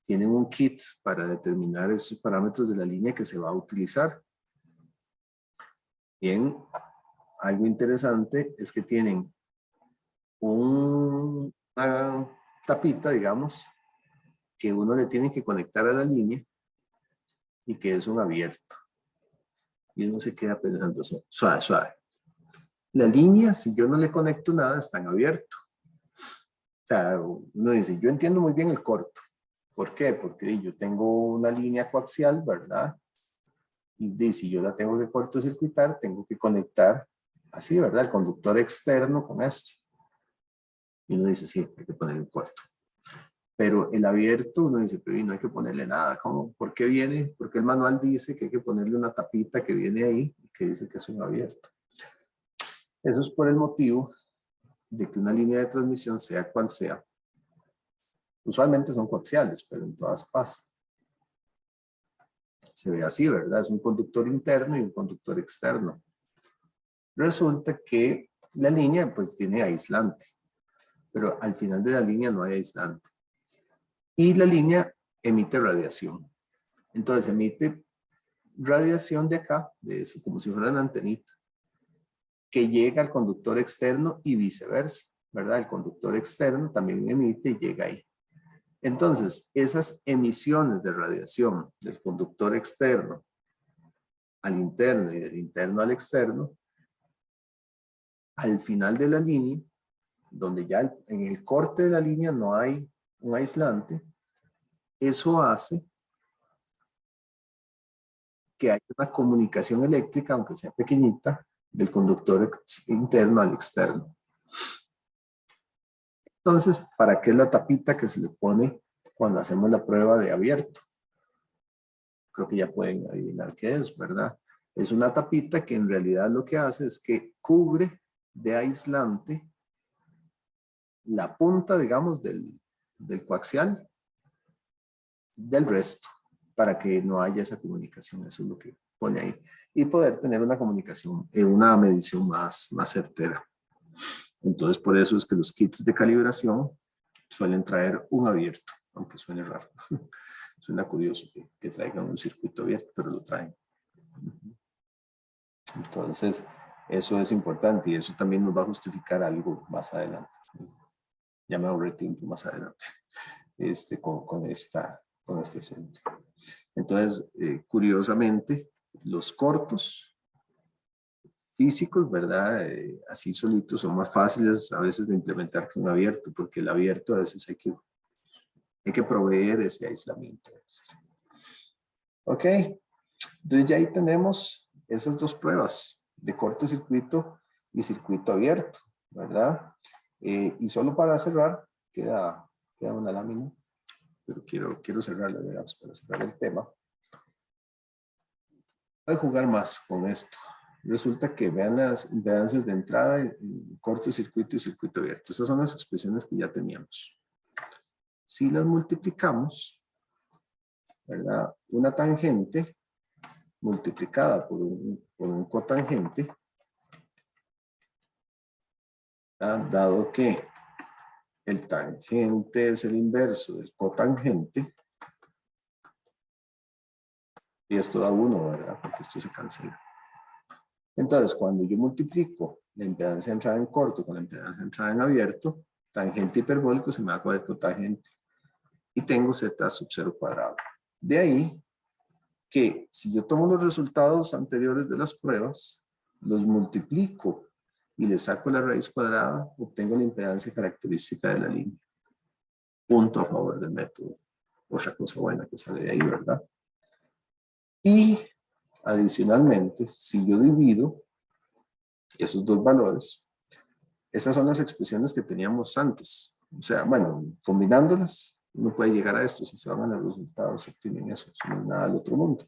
tienen un kit para determinar esos parámetros de la línea que se va a utilizar. Bien, algo interesante es que tienen una tapita, digamos, que uno le tiene que conectar a la línea y que es un abierto. Y uno se queda pensando, suave, suave. La línea, si yo no le conecto nada, está en abierto. O sea, uno dice, yo entiendo muy bien el corto. ¿Por qué? Porque yo tengo una línea coaxial, ¿verdad? Y si yo la tengo que cortocircuitar, tengo que conectar así, ¿verdad? El conductor externo con esto. Y uno dice, sí, hay que ponerle un corto. Pero el abierto, uno dice, pero no hay que ponerle nada. ¿Cómo? ¿Por qué viene? Porque el manual dice que hay que ponerle una tapita que viene ahí y que dice que es un abierto. Eso es por el motivo de que una línea de transmisión, sea cual sea, usualmente son coaxiales, pero en todas pasa. Se ve así, ¿verdad? Es un conductor interno y un conductor externo. Resulta que la línea pues tiene aislante, pero al final de la línea no hay aislante. Y la línea emite radiación. Entonces emite radiación de acá, de eso, como si fuera una antenita, que llega al conductor externo y viceversa, ¿verdad? El conductor externo también emite y llega ahí. Entonces, esas emisiones de radiación del conductor externo al interno y del interno al externo, al final de la línea, donde ya en el corte de la línea no hay un aislante, eso hace que haya una comunicación eléctrica, aunque sea pequeñita, del conductor interno al externo. Entonces, ¿para qué es la tapita que se le pone cuando hacemos la prueba de abierto? Creo que ya pueden adivinar qué es, ¿verdad? Es una tapita que en realidad lo que hace es que cubre de aislante la punta, digamos, del coaxial del resto, para que no haya esa comunicación. Eso es lo que pone ahí. Y poder tener una comunicación, una medición más certera. Entonces, por eso es que los kits de calibración suelen traer un abierto, aunque suene raro. Suena curioso que traigan un circuito abierto, pero lo traen. Entonces, eso es importante y eso también nos va a justificar algo más adelante. Ya me ahorré tiempo más adelante con este asunto. Entonces, curiosamente, los cortos físicos, ¿verdad? Así solitos son más fáciles a veces de implementar que un abierto, porque el abierto a veces hay que proveer ese aislamiento extra. Ok, entonces ya ahí tenemos esas dos pruebas de cortocircuito y circuito abierto, ¿verdad? Y solo para cerrar, queda una lámina, pero quiero cerrarla, digamos, para cerrar el tema. Voy a jugar más con esto. Resulta que vean las impedancias de entrada en cortocircuito y circuito abierto. Esas son las expresiones que ya teníamos. Si las multiplicamos, ¿verdad? Una tangente multiplicada por un cotangente, ¿verdad? Dado que el tangente es el inverso del cotangente, y esto da 1, ¿verdad? Porque esto se cancela. Entonces, cuando yo multiplico la impedancia de entrada en corto con la impedancia de entrada en abierto, tangente hiperbólico se me va con el cotangente. Y tengo z sub 0 cuadrado. De ahí que si yo tomo los resultados anteriores de las pruebas, los multiplico y le saco la raíz cuadrada, obtengo la impedancia característica de la línea. Punto a favor del método. Otra cosa buena que sale de ahí, ¿verdad? Y adicionalmente, si yo divido esos dos valores, esas son las expresiones que teníamos antes. O sea, bueno, combinándolas, uno puede llegar a esto. Si se van a los resultados, se obtienen eso. Eso no es nada del otro mundo.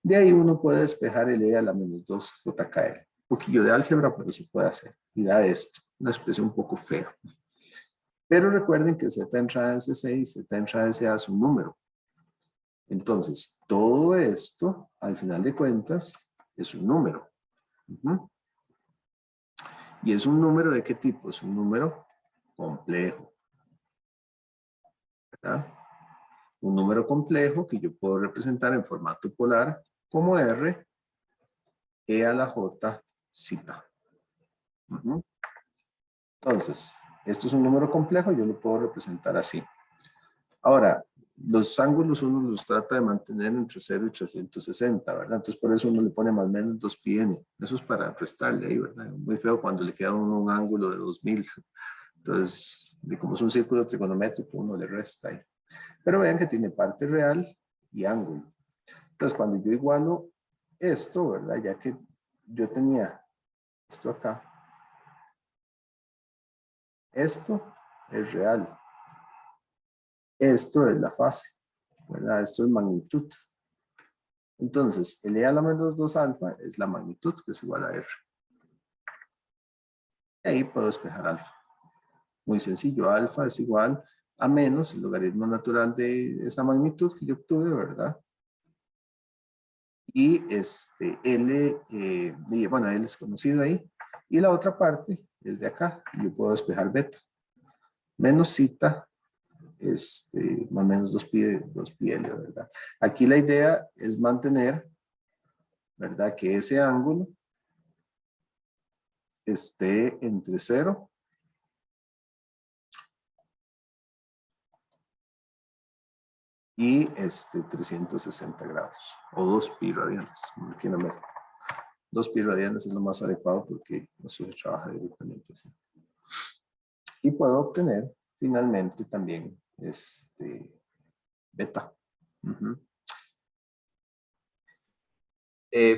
De ahí uno puede despejar el e a la menos 2 JKL. Un poquillo de álgebra, pero se puede hacer. Y da esto, una expresión un poco fea. Pero recuerden que z entrada en C6 y z entrada en CA es un número. Entonces, todo esto, al final de cuentas, es un número. ¿Y es un número de qué tipo? Es un número complejo, ¿verdad? Un número complejo que yo puedo representar en formato polar como R, e a la J, zeta. Entonces, esto es un número complejo, yo lo puedo representar así. Ahora, los ángulos uno los trata de mantener entre 0 y 360, ¿verdad? Entonces, por eso uno le pone más o menos 2πn. Eso es para restarle ahí, ¿verdad? Muy feo cuando le queda un ángulo de 2000. Entonces, como es un círculo trigonométrico, uno le resta ahí. Pero vean que tiene parte real y ángulo. Entonces, cuando yo igualo esto, ¿verdad? Ya que yo tenía esto acá, esto es real. Esto es la fase, ¿verdad? Esto es magnitud. Entonces, el e a la menos 2 alfa es la magnitud, que es igual a r. Y ahí puedo despejar alfa. Muy sencillo, alfa es igual a menos el logaritmo natural de esa magnitud que yo obtuve, ¿verdad? Y L, bueno, L es conocido ahí. Y la otra parte es de acá. Yo puedo despejar beta. Menos zeta, más o menos 2πl, ¿verdad? Aquí la idea es mantener, ¿verdad? Que ese ángulo esté entre 0 y 360 grados, o 2π radianes. Aquí no me 2π radianes es lo más adecuado porque eso se trabaja directamente así. Y puedo obtener finalmente también beta.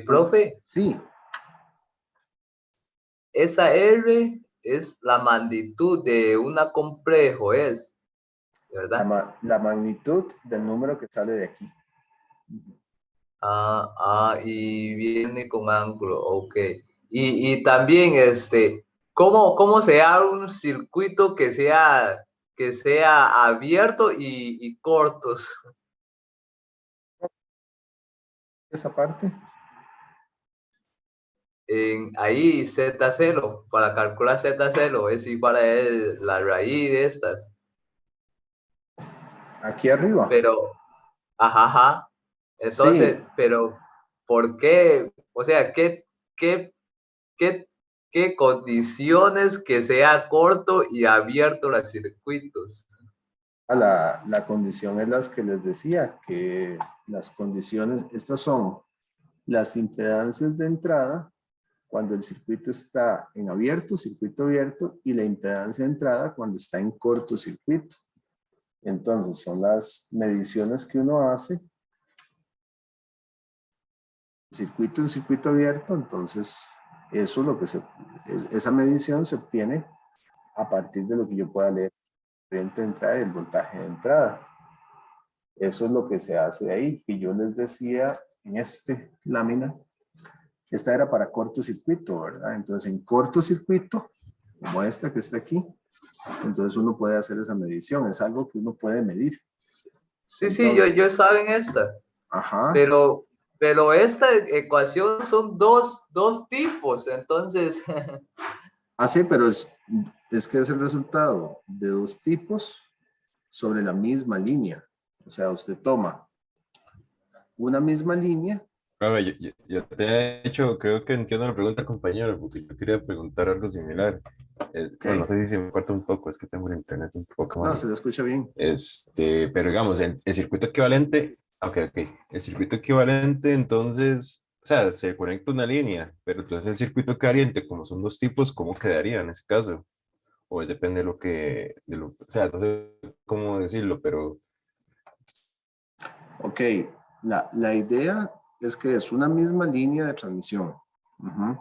Profe,
Sí.
esa R es la magnitud de una complejo, ¿verdad?
La magnitud del número que sale de aquí.
Y viene con ángulo, ok. Y también, ¿cómo se abre un circuito que sea abierto y cortos?
Esa parte.
Ahí Z0, para calcular Z0 es igual a la raíz de estas.
Aquí arriba.
Pero, ajá.
Sí.
Entonces, pero, ¿por qué? O sea, qué condiciones que sea corto y abierto los circuitos?
La condición es las que les decía, que las condiciones, estas son las impedancias de entrada cuando el circuito está en abierto, circuito abierto, y la impedancia de entrada cuando está en cortocircuito. Entonces, son las mediciones que uno hace. Circuito en circuito abierto, entonces, eso es lo que esa medición se obtiene a partir de lo que yo pueda leer corriente de entrada y el voltaje de entrada. Eso es lo que se hace de ahí. Y yo les decía en este lámina, esta era para cortocircuito, ¿verdad? Entonces, en cortocircuito, como esta que está aquí, entonces uno puede hacer esa medición. Es algo que uno puede medir.
Sí,
Entonces,
yo estaba en esta,
ajá.
pero esta ecuación son dos tipos, entonces,
Ah, sí, pero es que es el resultado de dos tipos sobre la misma línea. O sea, usted toma una misma línea.
Bueno, yo te he hecho, creo que entiendo la pregunta, compañero, porque yo quería preguntar algo similar. Bueno, no
Ok.
sé si se me corta un poco, es que tengo el internet un poco
No, se
malo.
le escucha bien.
Pero digamos, el circuito equivalente, ok, el circuito equivalente, entonces, o sea, se conecta una línea, pero entonces el circuito caliente, como son dos tipos, ¿cómo quedaría en ese caso? O depende de o sea, no sé cómo decirlo, pero,
Ok. La idea es que es una misma línea de transmisión. Ujú.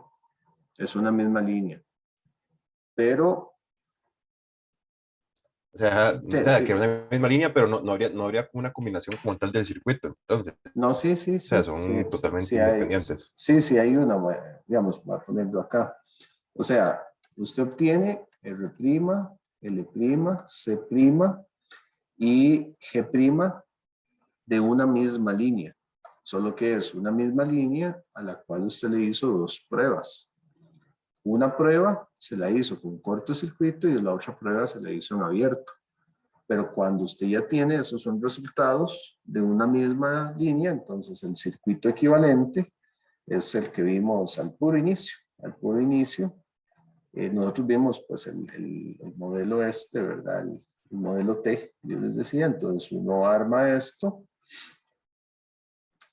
Es una misma línea. Pero,
o
sí,
sea, que
sí.
es una misma línea, pero no habría una combinación como tal del circuito, entonces,
No, sí,
o
sí,
sea,
sí. Sí,
son totalmente
sí hay,
independientes.
sí, sí hay una, bueno, digamos, voy a ponerlo acá. O sea, usted obtiene R', L', C' y G' de una misma línea, solo que es una misma línea a la cual usted le hizo dos pruebas. Una prueba se la hizo con cortocircuito y la otra prueba se la hizo en abierto. Pero cuando usted ya tiene, esos son resultados de una misma línea, entonces el circuito equivalente es el que vimos al puro inicio. Al puro inicio, nosotros vimos pues el modelo este, ¿verdad? El modelo T, yo les decía, entonces uno arma esto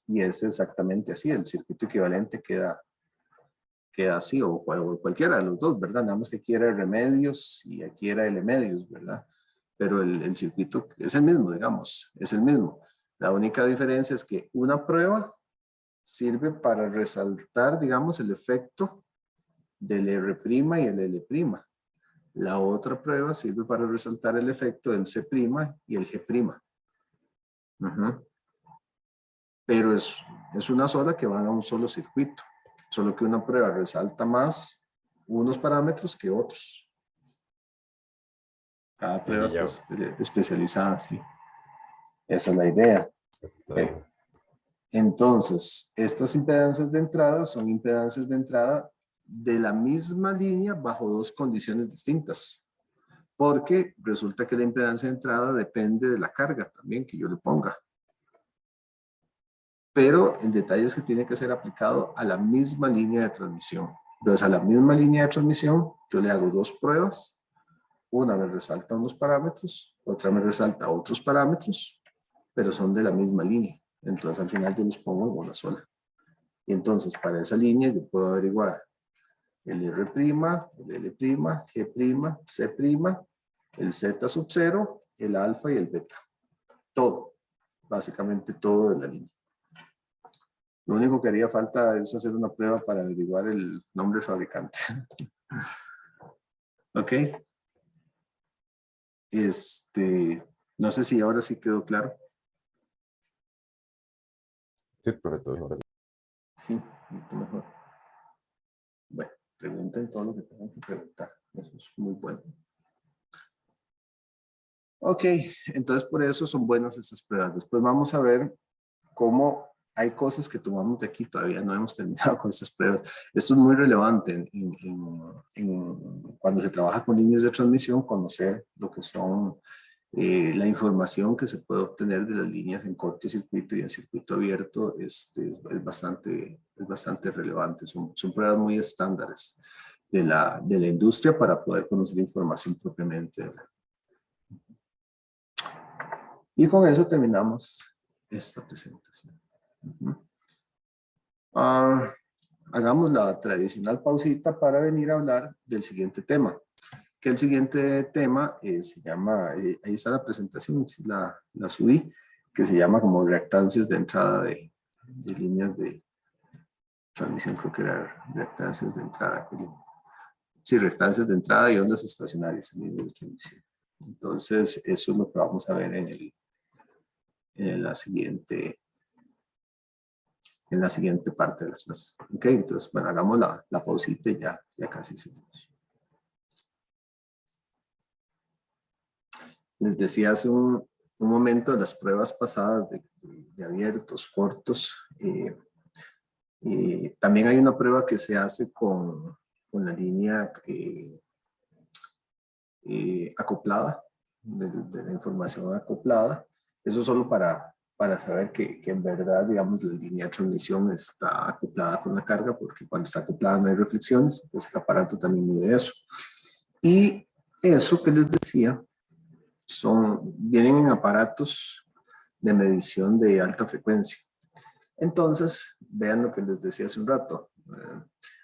y es exactamente así, el circuito equivalente queda así, o cualquiera de los dos, ¿verdad? Nada más que aquí era R medios y aquí era L medios, ¿verdad? Pero el circuito es el mismo, digamos, es el mismo. La única diferencia es que una prueba sirve para resaltar, digamos, el efecto del R' y el L'. La otra prueba sirve para resaltar el efecto del C' y el G'. Ujú. Pero es una sola que van a un solo circuito, solo que una prueba resalta más unos parámetros que otros. Cada prueba
Y
está
ya,
especializada, sí. Esa es la idea. Eh, Entonces, estas impedancias de entrada son impedancias de entrada de la misma línea bajo dos condiciones distintas, porque resulta que la impedancia de entrada depende de la carga también que yo le ponga. Pero el detalle es que tiene que ser aplicado a la misma línea de transmisión. Entonces, a la misma línea de transmisión, yo le hago dos pruebas. Una me resalta unos parámetros, otra me resalta otros parámetros, pero son de la misma línea. Entonces, al final yo los pongo en una sola. Y entonces, para esa línea, yo puedo averiguar el R', el L', G', C', el Z sub 0, el alfa y el beta. Todo, básicamente todo de la línea. Lo único que haría falta es hacer una prueba para averiguar el nombre del fabricante. Ok. No sé si ahora sí quedó claro.
sí, perfecto.
Sí, mucho mejor. Bueno, pregunten todo lo que tengan que preguntar. Eso es muy bueno. Ok, entonces por eso son buenas estas pruebas. Después vamos a ver cómo hay cosas que tomamos de aquí, todavía no hemos terminado con estas pruebas. Esto es muy relevante cuando se trabaja con líneas de transmisión, conocer lo que son la información que se puede obtener de las líneas en cortocircuito y en circuito abierto es bastante relevante. Son pruebas muy estándares de la industria para poder conocer información propiamente. Y con eso terminamos esta presentación. Hagamos la tradicional pausita para venir a hablar del siguiente tema. Que el siguiente tema se llama, ahí está la presentación, sí, la subí, que se llama como reactancias de entrada de líneas de transmisión, creo que era reactancias de entrada. Sí, reactancias de entrada y ondas estacionarias en líneas de transmisión. Entonces, eso es lo que vamos a ver en la siguiente parte de la clase. Ok, entonces, bueno, hagamos la pausita y ya casi seguimos. Les decía hace un momento de las pruebas pasadas de abiertos, cortos. También hay una prueba que se hace con la línea acoplada, de la información acoplada. Eso solo para saber que en verdad, digamos, la línea de transmisión está acoplada con la carga, porque cuando está acoplada no hay reflexiones, pues el aparato también mide eso. Y eso que les decía, vienen en aparatos de medición de alta frecuencia. Entonces, vean lo que les decía hace un rato.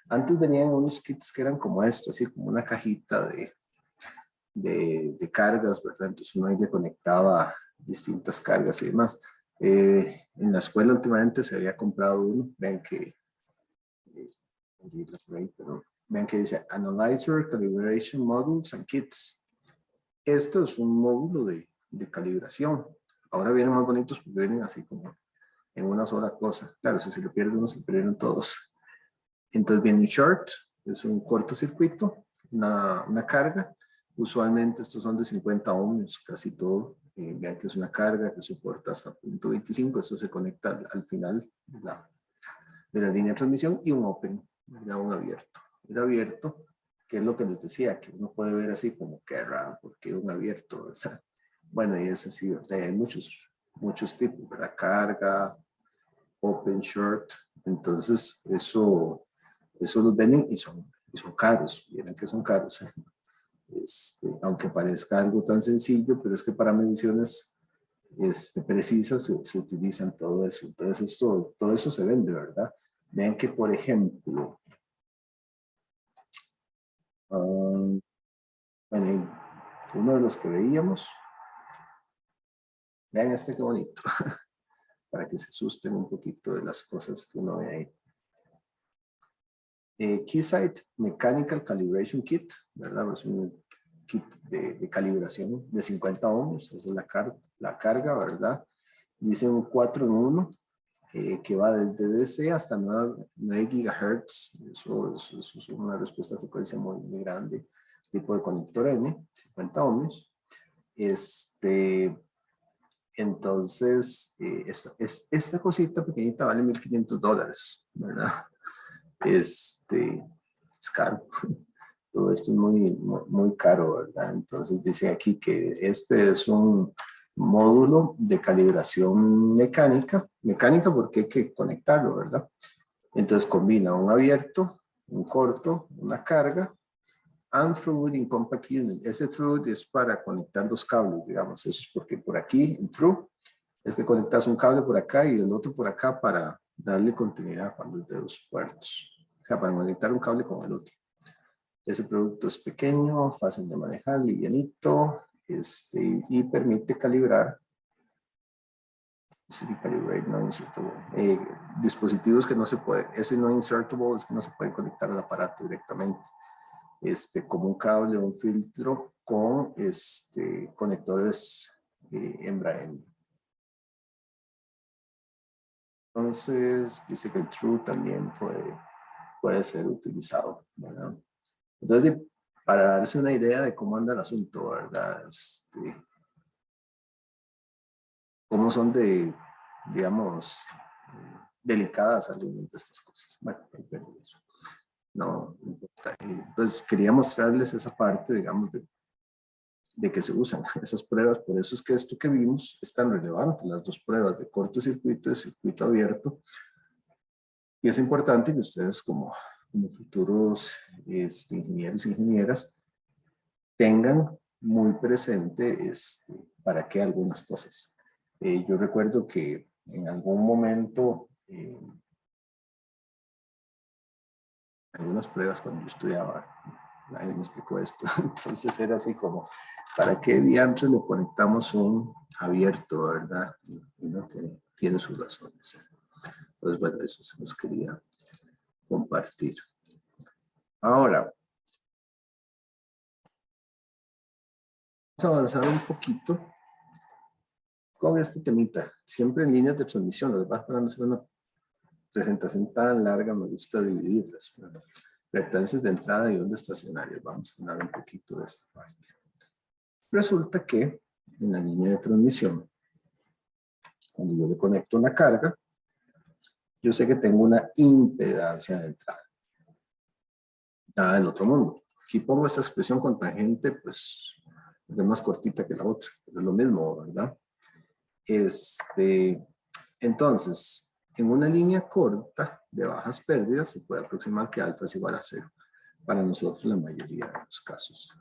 Antes venían unos kits que eran como esto, así como una cajita de cargas, ¿verdad? Entonces uno ahí le conectaba distintas cargas y demás. En la escuela últimamente se había comprado uno, vean que, vean que dice Analyzer, Calibration Modules and Kits. Esto es un módulo de calibración. Ahora vienen más bonitos porque vienen así como en una sola cosa. Claro, si se lo pierde uno, se lo pierden todos. Entonces viene un short, es un cortocircuito, una carga. Usualmente estos son de 50 ohms, casi todo. Vean que es una carga que soporta hasta 0.25. Eso se conecta al final de la línea de transmisión, y un open, ya un abierto. El abierto, que es lo que les decía, que uno puede ver así como que raro, porque un abierto, ¿verdad? Bueno, y es así, ¿verdad? Hay muchos tipos, ¿verdad? Carga, open, short. Entonces, eso los venden y son caros. Miren que son caros. Aunque parezca algo tan sencillo, pero es que para mediciones precisas se utilizan todo eso. Entonces, todo eso se vende, ¿verdad? Vean que, por ejemplo, bueno, uno de los que veíamos, vean este que bonito, para que se asusten un poquito de las cosas que uno ve ahí. Keysight Mechanical Calibration Kit, ¿verdad? Es un kit de calibración de 50 ohms, esa es la carga, ¿verdad? Dice un 4 en 1, que va desde DC hasta 9 GHz, eso es una respuesta a frecuencia muy grande, tipo de conector N, 50 ohms. Entonces, esta cosita pequeñita vale $1,500, ¿verdad? Es caro. Todo esto es muy caro, ¿verdad? Entonces dice aquí que este es un módulo de calibración mecánica porque hay que conectarlo, ¿verdad? Entonces combina un abierto, un corto, una carga, and through in compact unit. Ese through es para conectar dos cables, digamos. Eso es porque por aquí, en through, es que conectas un cable por acá y el otro por acá para darle continuidad cuando es de dos puertos. O sea, para conectar un cable con el otro. Ese producto es pequeño, fácil de manejar, livianito, y permite calibrar dispositivos que no se puede, ese no insertable es que no se puede conectar al aparato directamente, como un cable o un filtro con conectores hembra-hembra. Entonces dice que el true también puede ser utilizado, ¿verdad? Entonces, para darse una idea de cómo anda el asunto, ¿verdad? Cómo son digamos, delicadas algunas de estas cosas. Bueno, eso. No importa. Entonces, quería mostrarles esa parte, digamos, de que se usan esas pruebas. Por eso es que esto que vimos es tan relevante, las dos pruebas de cortocircuito y de circuito abierto. Y es importante que ustedes como futuros ingenieros e ingenieras tengan muy presente para qué algunas cosas. Yo recuerdo que en algún momento, algunas pruebas cuando yo estudiaba, nadie me explicó esto, entonces era así como, ¿para qué diantres le conectamos un abierto, verdad? Y no tiene sus razones. Entonces, bueno, eso se los quería compartir. Ahora, vamos a avanzar un poquito con este temita, siempre en líneas de transmisión. Lo que pasa para no hacer una presentación tan larga, me gusta dividirlas. Reactancias de entrada y ondas estacionarias. Vamos a hablar un poquito de esta parte. Resulta que en la línea de transmisión, cuando yo le conecto una carga, yo sé que tengo una impedancia de entrada. Nada del otro mundo. Aquí pongo esta expresión con tangente, pues es más cortita que la otra, pero es lo mismo, ¿verdad? Entonces, en una línea corta de bajas pérdidas se puede aproximar que alfa es igual a 0. Para nosotros, la mayoría de los casos.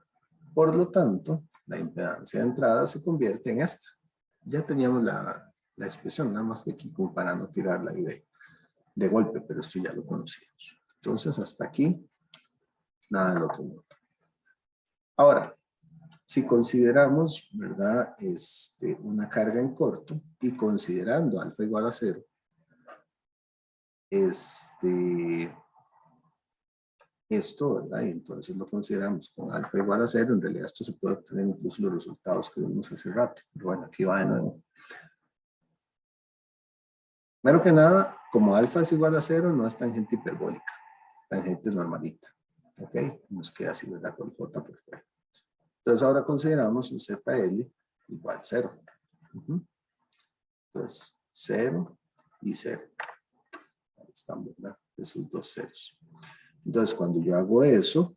Por lo tanto, la impedancia de entrada se convierte en esta. Ya teníamos la expresión, nada más que aquí como para no tirar la idea de golpe, pero esto ya lo conocíamos. Entonces, hasta aquí, nada del otro mundo. Ahora, si consideramos, ¿verdad? Una carga en corto y considerando alfa igual a 0, esto, ¿verdad? Y entonces lo consideramos con alfa igual a 0. En realidad esto se puede obtener incluso los resultados que vimos hace rato. Pero bueno, aquí va de nuevo. Primero que nada, como alfa es igual a 0, no es tangente hiperbólica. Tangente normalita. ¿Ok? Nos queda así, ¿verdad? Con J por fuera. Entonces ahora consideramos un ZL igual a 0. Entonces, 0 y 0. Ahí están, ¿verdad? Esos dos ceros. Entonces, cuando yo hago eso,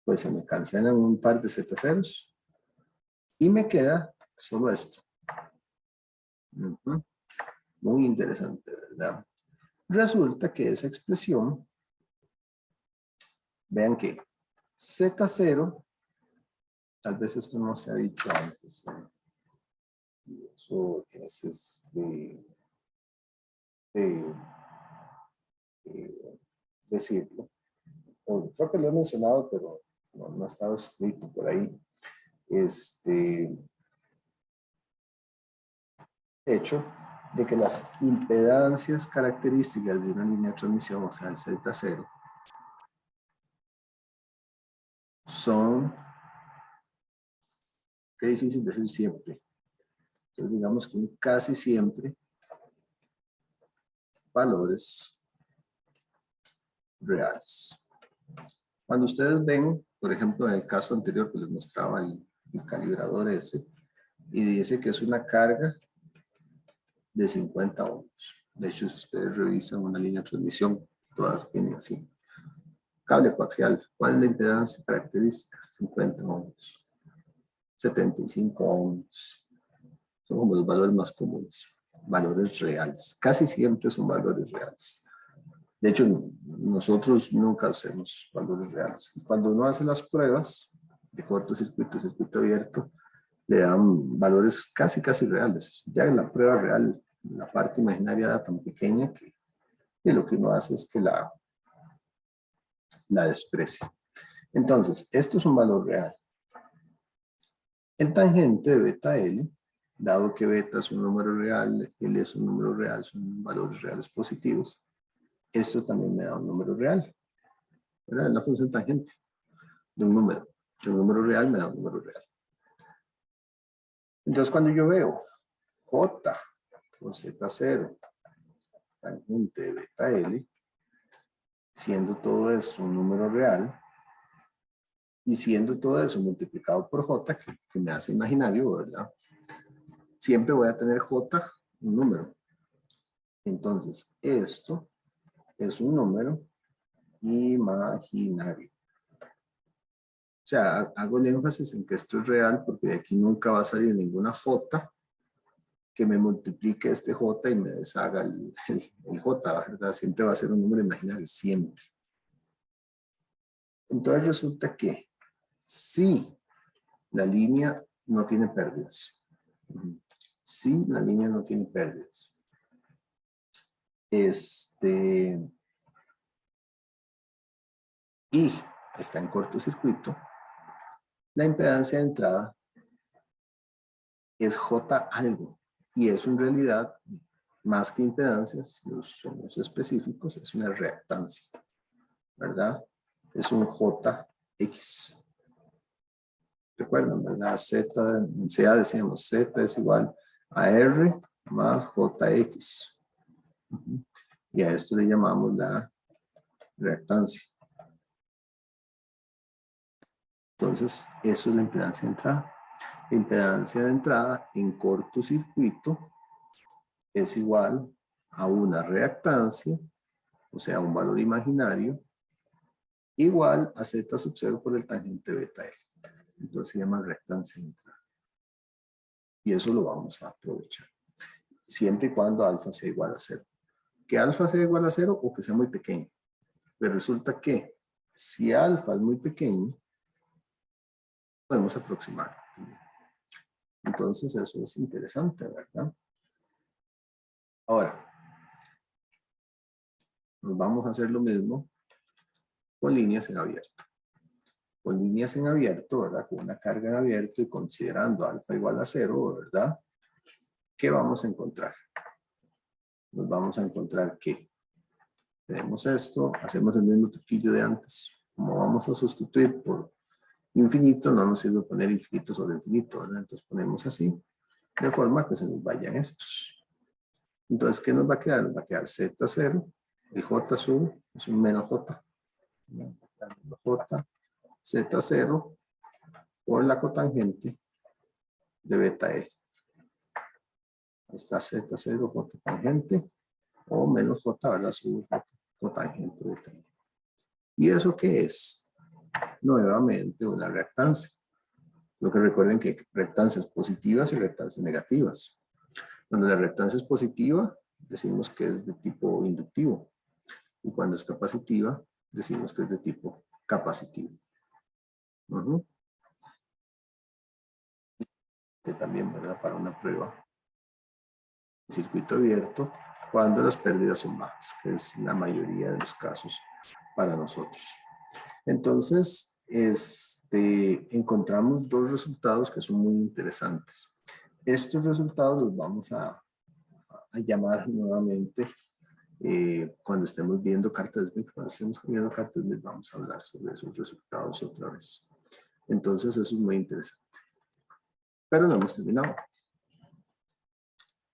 pues se me cancelan un par de Z ceros y me queda solo esto. Muy interesante, ¿verdad? Resulta que esa expresión, vean que Z0, tal vez esto no se ha dicho antes, eso es decirlo. Creo que lo he mencionado, pero no ha estado escrito por ahí. Hecho de que las impedancias características de una línea de transmisión, o sea, el Z0, son, qué difícil decir siempre. Entonces digamos que casi siempre valores reales. Cuando ustedes ven, por ejemplo, en el caso anterior que les mostraba el calibrador ese, y dice que es una carga de 50 ohms. De hecho, si ustedes revisan una línea de transmisión, todas vienen así. Cable coaxial, ¿cuál es la impedancia característica? 50 ohms. 75 ohms. Son como los valores más comunes. Valores reales. Casi siempre son valores reales. De hecho, nosotros nunca hacemos valores reales. Cuando uno hace las pruebas de cortocircuito y circuito abierto, le dan valores casi reales. Ya en la prueba real, la parte imaginaria da tan pequeña que lo que uno hace es que la desprecia. Entonces, esto es un valor real. El tangente de beta L, dado que beta es un número real, L es un número real, son valores reales positivos, esto también me da un número real. ¿Verdad? Es la función tangente de un número. De un número real me da un número real. Entonces, cuando yo veo J por Z0, tangente de beta L, siendo todo esto un número real, y siendo todo eso multiplicado por J, que me hace imaginario, ¿verdad? Siempre voy a tener J, un número. Entonces, esto es un número imaginario. O sea, hago el énfasis en que esto es real porque de aquí nunca va a salir ninguna J que me multiplique este J y me deshaga el J, ¿verdad? Siempre va a ser un número imaginario, siempre. Entonces resulta que si la línea no tiene pérdidas, si la línea no tiene pérdidas. Y está en cortocircuito, la impedancia de entrada es J algo. Y eso en realidad, más que impedancias, somos específicos, es una reactancia, ¿verdad? Es un JX. Recuerdan, ¿verdad? CA decíamos, Z es igual a R más JX. Y a esto le llamamos la reactancia. Entonces, eso es la impedancia de entrada. La impedancia de entrada en cortocircuito es igual a una reactancia, o sea, un valor imaginario, igual a Z sub 0 por el tangente beta L. Entonces se llama reactancia de entrada. Y eso lo vamos a aprovechar. Siempre y cuando alfa sea igual a 0. Que alfa sea igual a 0 o que sea muy pequeño. Pero resulta que si alfa es muy pequeño, podemos aproximarlo. Entonces eso es interesante, ¿verdad? Ahora, nos vamos a hacer lo mismo con líneas en abierto. Con líneas en abierto, ¿verdad? Con una carga en abierto y considerando alfa igual a 0, ¿verdad? ¿Qué vamos a encontrar? Nos vamos a encontrar que tenemos esto, hacemos el mismo truquillo de antes. Como vamos a sustituir por infinito, no nos sirve poner infinito sobre infinito, ¿verdad? Entonces ponemos así, de forma que se nos vayan estos. Entonces, ¿qué nos va a quedar? Nos va a quedar Z0, el J sub es un menos J. J, Z0 por la cotangente de beta L. Ahí está Z0, J tangente, o menos J, ¿verdad? Sub J, cotangente de beta L. ¿Y eso qué es? Nuevamente una reactancia. Lo que recuerden que reactancias positivas y reactancias negativas. Cuando la reactancia es positiva, decimos que es de tipo inductivo. Y cuando es capacitiva, decimos que es de tipo capacitivo. También, ¿verdad? Para una prueba de circuito abierto, cuando las pérdidas son bajas, que es la mayoría de los casos para nosotros. Entonces, encontramos dos resultados que son muy interesantes. Estos resultados los vamos a llamar nuevamente cuando estemos viendo cartas Smith. Cuando estemos viendo cartas Smith vamos a hablar sobre esos resultados otra vez. Entonces, eso es muy interesante. Pero no hemos terminado.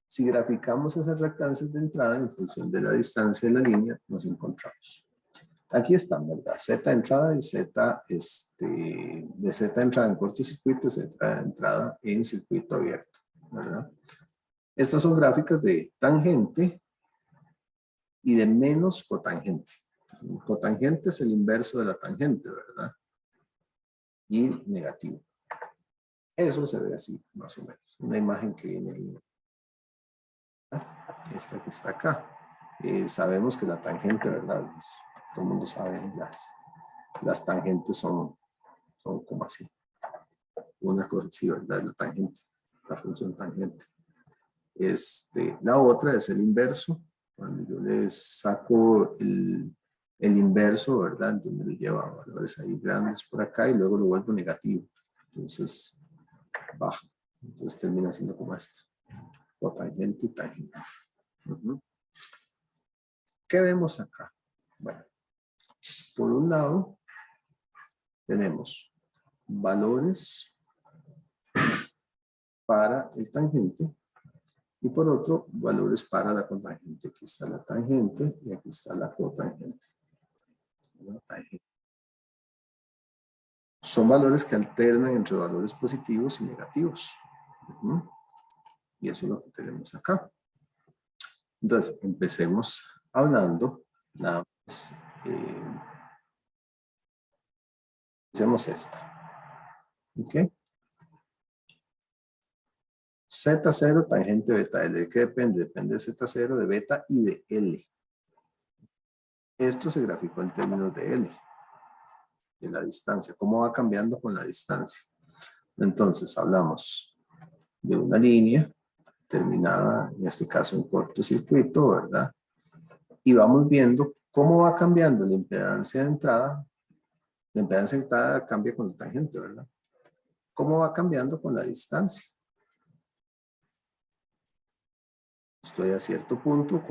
Si graficamos esas reactancias de entrada en función de la distancia de la línea, nos encontramos. Aquí están, ¿verdad? Z de entrada y Z, de Z de entrada en cortocircuito, Z de entrada en circuito abierto, ¿verdad? Estas son gráficas de tangente y de menos cotangente. Cotangente es el inverso de la tangente, ¿verdad? Y negativo. Eso se ve así, más o menos. Una imagen que viene ahí. Esta que está acá. Sabemos que la tangente, ¿verdad? Pues, todo el mundo sabe, las tangentes son como así. Una cosa así, ¿verdad? La tangente, la función tangente. La otra es el inverso. Cuando yo les saco el inverso, ¿verdad? Entonces me lo lleva a valores ahí grandes por acá y luego lo vuelvo negativo. Entonces, baja. Entonces termina siendo como esta. Cotangente y tangente. ¿Qué vemos acá? Bueno, por un lado, tenemos valores para el tangente y por otro, valores para la cotangente. Aquí está la tangente y aquí está la cotangente. Son valores que alternan entre valores positivos y negativos. Y eso es lo que tenemos acá. Entonces, empecemos hablando, nada más, hacemos esta. ¿Ok? Z0 tangente beta L. ¿De qué depende? Depende de Z0, de beta y de L. Esto se graficó en términos de L, de la distancia. ¿Cómo va cambiando con la distancia? Entonces, hablamos de una línea terminada, en este caso en cortocircuito, ¿verdad? Y vamos viendo cómo va cambiando la impedancia de entrada. La impedancia de entrada cambia con la tangente, ¿verdad? ¿Cómo va cambiando con la distancia? Estoy a cierto punto,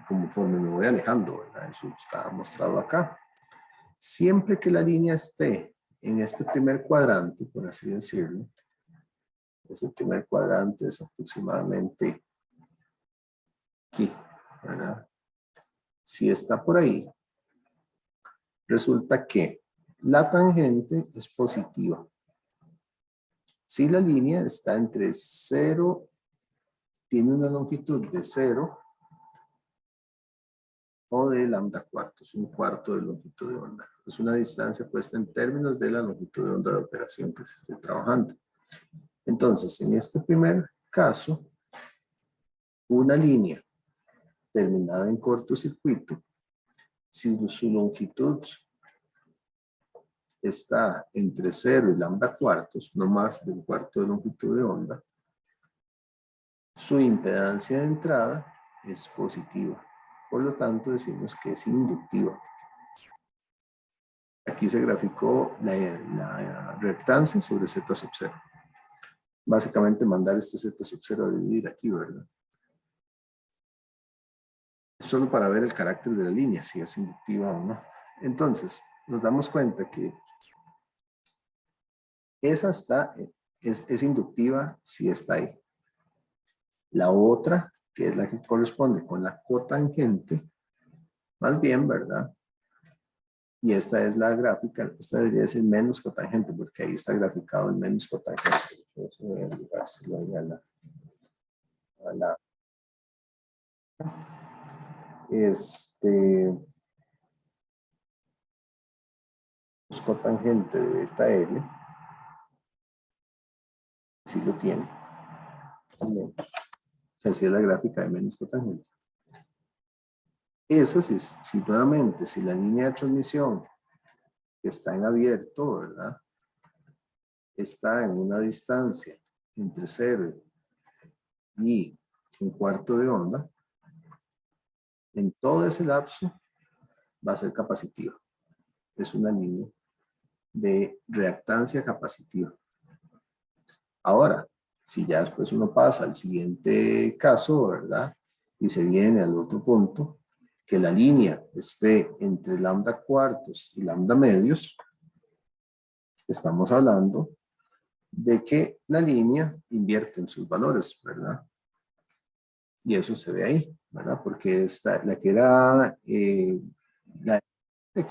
conforme me voy alejando, ¿verdad? Eso está mostrado acá. Siempre que la línea esté en este primer cuadrante, por así decirlo, ese primer cuadrante es aproximadamente aquí, ¿verdad? Si está por ahí, resulta que la tangente es positiva. Si la línea está entre 0, tiene una longitud de 0 o de lambda cuartos, un cuarto de longitud de onda. Es una distancia puesta en términos de la longitud de onda de operación que se esté trabajando. Entonces, en este primer caso, una línea terminada en cortocircuito, si su longitud está entre 0 y lambda cuartos, no más de un cuarto de longitud de onda, su impedancia de entrada es positiva. Por lo tanto, decimos que es inductiva. Aquí se graficó la reactancia sobre Z sub 0. Básicamente mandar este Z sub 0 a dividir aquí, ¿verdad? Es solo para ver el carácter de la línea, si es inductiva o no. Entonces, nos damos cuenta que esa es inductiva si está ahí. La otra, que es la que corresponde con la cotangente, más bien, ¿verdad? Y esta es la gráfica, esta debería ser menos cotangente, porque ahí está graficado el menos cotangente. Entonces voy a ligárselo ahí a la pues, cotangente de beta L, si lo tiene. También. O sea, si es la gráfica de menos cotangente. Esa si nuevamente, si la línea de transmisión que está en abierto, ¿verdad? Está en una distancia entre 0 y un cuarto de onda, en todo ese lapso va a ser capacitiva. Es una línea de reactancia capacitiva. Ahora, si ya después uno pasa al siguiente caso, ¿verdad? Y se viene al otro punto, que la línea esté entre lambda cuartos y lambda medios, estamos hablando de que la línea invierte en sus valores, ¿verdad? Y eso se ve ahí, ¿verdad? Porque la que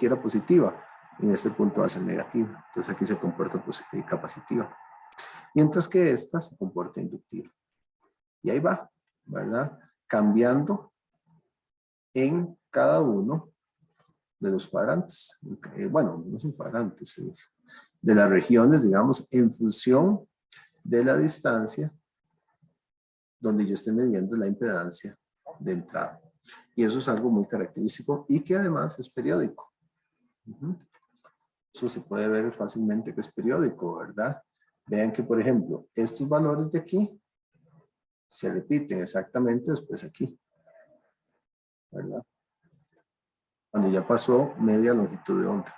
era positiva, en este punto va a ser negativa. Entonces aquí se comporta capacitiva. Mientras que esta se comporta inductiva. Y ahí va, ¿verdad? Cambiando en cada uno de los cuadrantes. Bueno, no son cuadrantes, de las regiones, digamos, en función de la distancia donde yo esté midiendo la impedancia de entrada. Y eso es algo muy característico y que además es periódico. Eso se puede ver fácilmente que es periódico, ¿verdad? Vean que, por ejemplo, estos valores de aquí se repiten exactamente después aquí, ¿verdad? Cuando ya pasó media longitud de onda,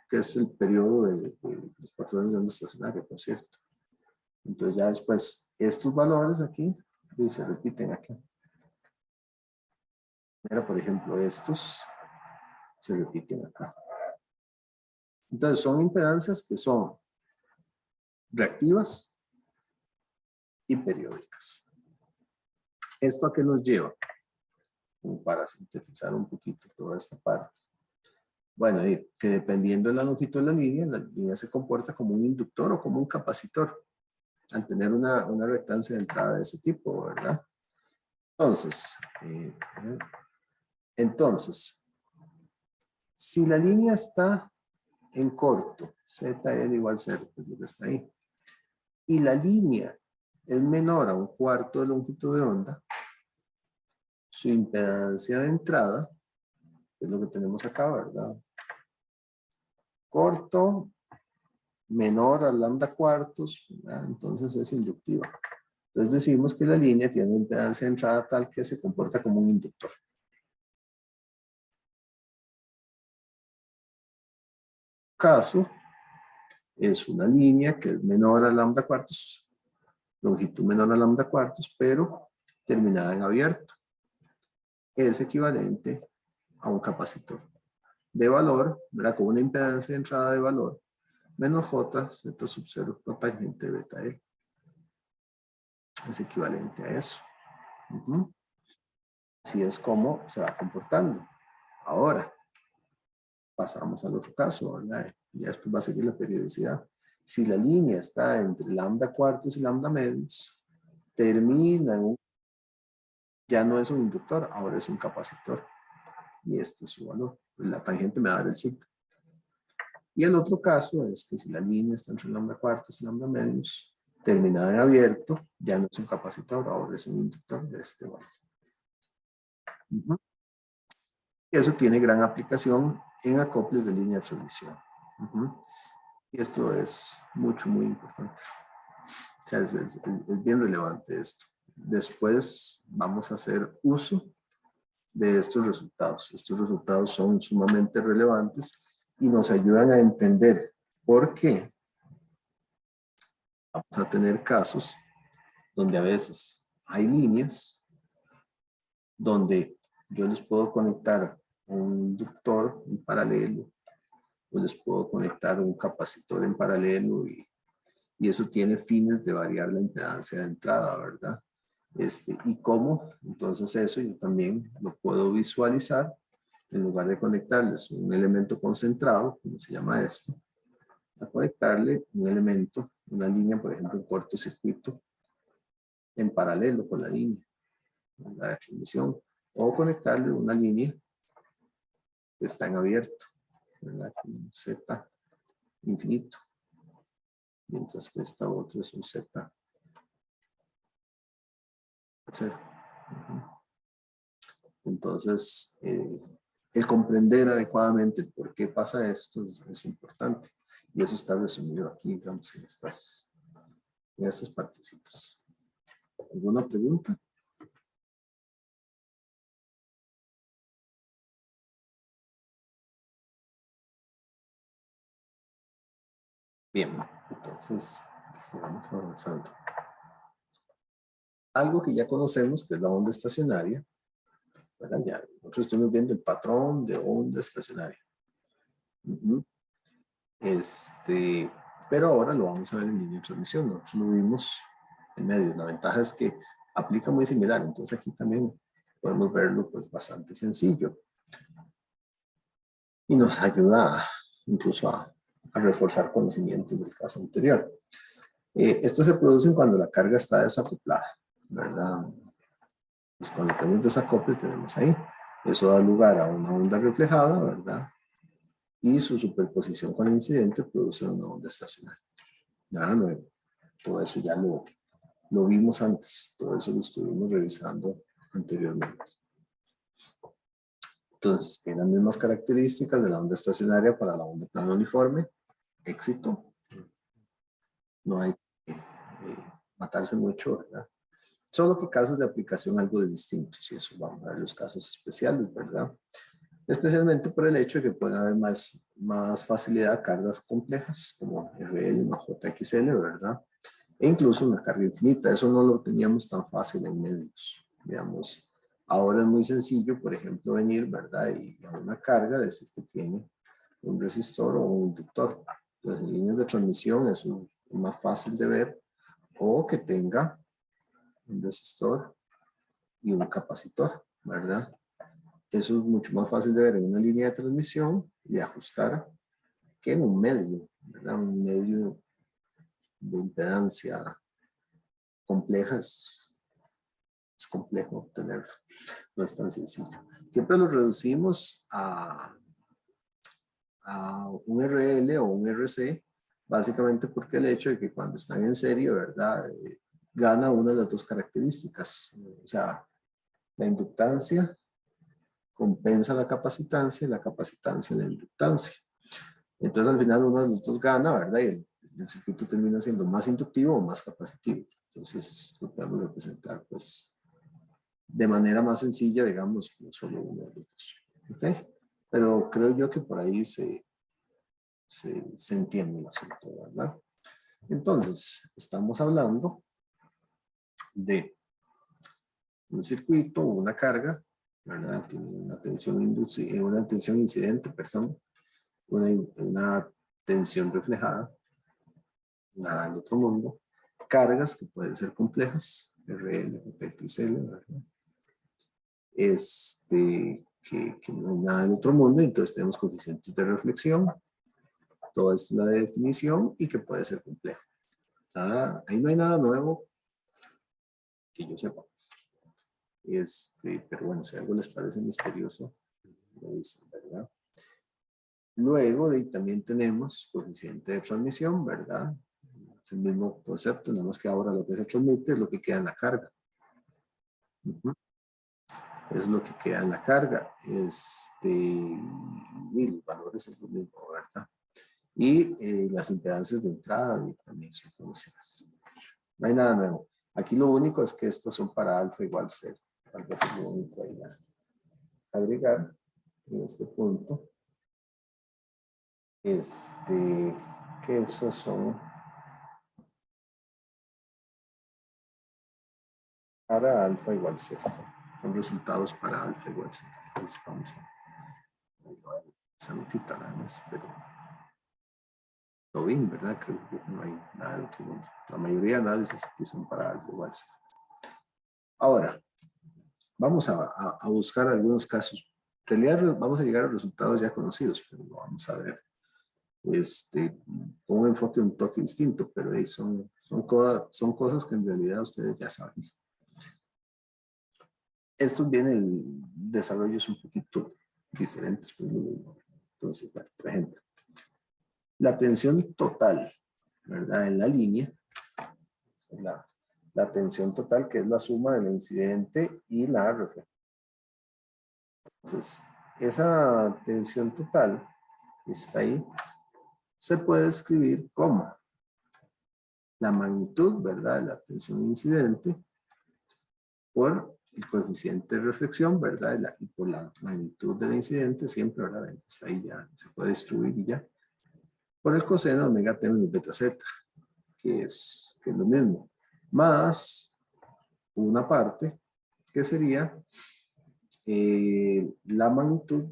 que es el periodo de los patrones de onda estacionaria, por cierto. Entonces ya después estos valores aquí y se repiten aquí. Mira, por ejemplo, estos se repiten acá. Entonces son impedancias que son reactivas y periódicas. ¿Esto a qué nos lleva? Como para sintetizar un poquito toda esta parte. Bueno, que dependiendo de la longitud de la línea se comporta como un inductor o como un capacitor al tener una reactancia de entrada de ese tipo, ¿verdad? Entonces, si la línea está en corto, ZL igual 0, pues lo que está ahí, y la línea es menor a un cuarto de longitud de onda, su impedancia de entrada, es lo que tenemos acá, ¿verdad? Corto, menor a lambda cuartos, ¿verdad? Entonces es inductiva. Entonces decimos que la línea tiene una impedancia de entrada tal que se comporta como un inductor. Caso es una línea que es menor a lambda cuartos, longitud menor a lambda cuartos, pero terminada en abierto. Es equivalente a un capacitor de valor, ¿verdad? Con una impedancia de entrada de valor menos J, Z sub 0 por tangente beta L. Es equivalente a eso. Así es como se va comportando. Ahora, pasamos al otro caso, ¿verdad? Ya después va a seguir la periodicidad. Si la línea está entre lambda cuartos y lambda medios, termina en un, ya no es un inductor, ahora es un capacitor. Y este es su valor. La tangente me va a dar el signo. Y el otro caso es que si la línea está entre lambda cuartos y lambda medios, terminada en abierto, ya no es un capacitor, ahora es un inductor de este valor. Y eso tiene gran aplicación en acoples de línea de transmisión. Y esto es muy importante. O sea, es bien relevante esto. Después vamos a hacer uso de estos resultados. Estos resultados son sumamente relevantes y nos ayudan a entender por qué vamos a tener casos donde a veces hay líneas donde yo les puedo conectar un inductor en paralelo o les puedo conectar un capacitor en paralelo y eso tiene fines de variar la impedancia de entrada, ¿verdad? ¿Y cómo? Entonces eso yo también lo puedo visualizar en lugar de conectarles un elemento concentrado, como se llama esto, a conectarle un elemento, una línea, por ejemplo, un cortocircuito en paralelo con la línea, la de transmisión, o conectarle una línea que está en abierto, ¿verdad? Un Z infinito, mientras que esta otra es un Z cero. Entonces, el comprender adecuadamente por qué pasa esto es importante. Y eso está resumido aquí, digamos, en estas partecitas. ¿Alguna pregunta? Bien, entonces, sigamos avanzando. Algo que ya conocemos, que es la onda estacionaria, ¿verdad? Ya nosotros estamos viendo el patrón de onda estacionaria. Pero ahora lo vamos a ver en línea de transmisión. Nosotros lo vimos en medio. La ventaja es que aplica muy similar. Entonces aquí también podemos verlo pues bastante sencillo. Y nos ayuda incluso a reforzar conocimientos del caso anterior. Estas se producen cuando la carga está desacoplada, ¿verdad? Pues cuando tenemos desacople tenemos ahí. Eso da lugar a una onda reflejada, ¿verdad? Y su superposición con el incidente produce una onda estacionaria. Nada nuevo. Todo eso ya lo vimos antes. Todo eso lo estuvimos revisando anteriormente. Entonces, tiene las mismas características de la onda estacionaria para la onda plana uniforme. Éxito. No hay que matarse mucho, ¿verdad? Solo que casos de aplicación algo distintos, y eso vamos a ver los casos especiales, ¿verdad? Especialmente por el hecho de que pueden haber más facilidad a cargas complejas, como RL más JXL, ¿verdad? E incluso una carga infinita. Eso no lo teníamos tan fácil en medios, digamos. Ahora es muy sencillo, por ejemplo, venir, ¿verdad? Y a una carga decir que tiene un resistor o un inductor. Entonces, en líneas de transmisión es más fácil de ver, o que tenga un resistor y un capacitor, ¿verdad? Eso es mucho más fácil de ver en una línea de transmisión y ajustar que en un medio, ¿verdad? Un medio de impedancia compleja es complejo obtenerlo, no es tan sencillo. Siempre lo reducimos a un RL o un RC, básicamente porque el hecho de que cuando están en serie, ¿verdad? Gana una de las dos características, o sea, la inductancia compensa la capacitancia y la capacitancia la inductancia. Entonces al final uno de los dos gana, ¿verdad? Y el circuito termina siendo más inductivo o más capacitivo. Entonces lo podemos representar pues de manera más sencilla, digamos, como solo uno de los dos. ¿Ok? Pero creo yo que por ahí se entiende el asunto, ¿verdad? Entonces, estamos hablando de un circuito o una carga, ¿verdad? Tiene una tensión, una tensión incidente, perdón, una tensión reflejada, nada en otro mundo, cargas que pueden ser complejas, RL, XL, ¿verdad? Que no hay nada en otro mundo, entonces tenemos coeficientes de reflexión, toda es la definición y que puede ser complejo. Ahí no hay nada nuevo que yo sepa. Pero bueno, si algo les parece misterioso, lo dicen, ¿verdad? Luego también tenemos coeficiente de transmisión, ¿verdad? Es el mismo concepto, nada más que ahora lo que se transmite es lo que queda en la carga. Es lo que queda en la carga. Y los valores es lo mismo, ¿verdad? Y las impedancias de entrada también son conocidas. No hay nada nuevo. Aquí lo único es que estas son para alfa igual 0. Tal vez es lo único ahí a agregar en este punto. Que esos son para alfa igual 0. Son resultados para alfa igual 0. Entonces vamos a esa notita nada más, pero todo bien, ¿verdad? Creo que no hay nada de otro mundo. La mayoría de análisis aquí son para alfa igual 0. Ahora, vamos a buscar algunos casos. En realidad vamos a llegar a resultados ya conocidos, pero lo vamos a ver con un enfoque un toque distinto, pero son cosas que en realidad ustedes ya saben. Estos vienen desarrollos un poquito diferentes, pues lo mismo. Entonces, por ejemplo, la tensión total, ¿verdad? En la línea, la tensión total que es la suma del incidente y la reflexión. Entonces, esa tensión total que está ahí se puede escribir como la magnitud, ¿verdad? De la tensión incidente por el coeficiente de reflexión, ¿verdad? Y por la magnitud del incidente, siempre, ¿verdad? Está ahí ya, se puede distribuir y ya. Por el coseno de omega t menos beta z, que es lo mismo. Más una parte que sería la magnitud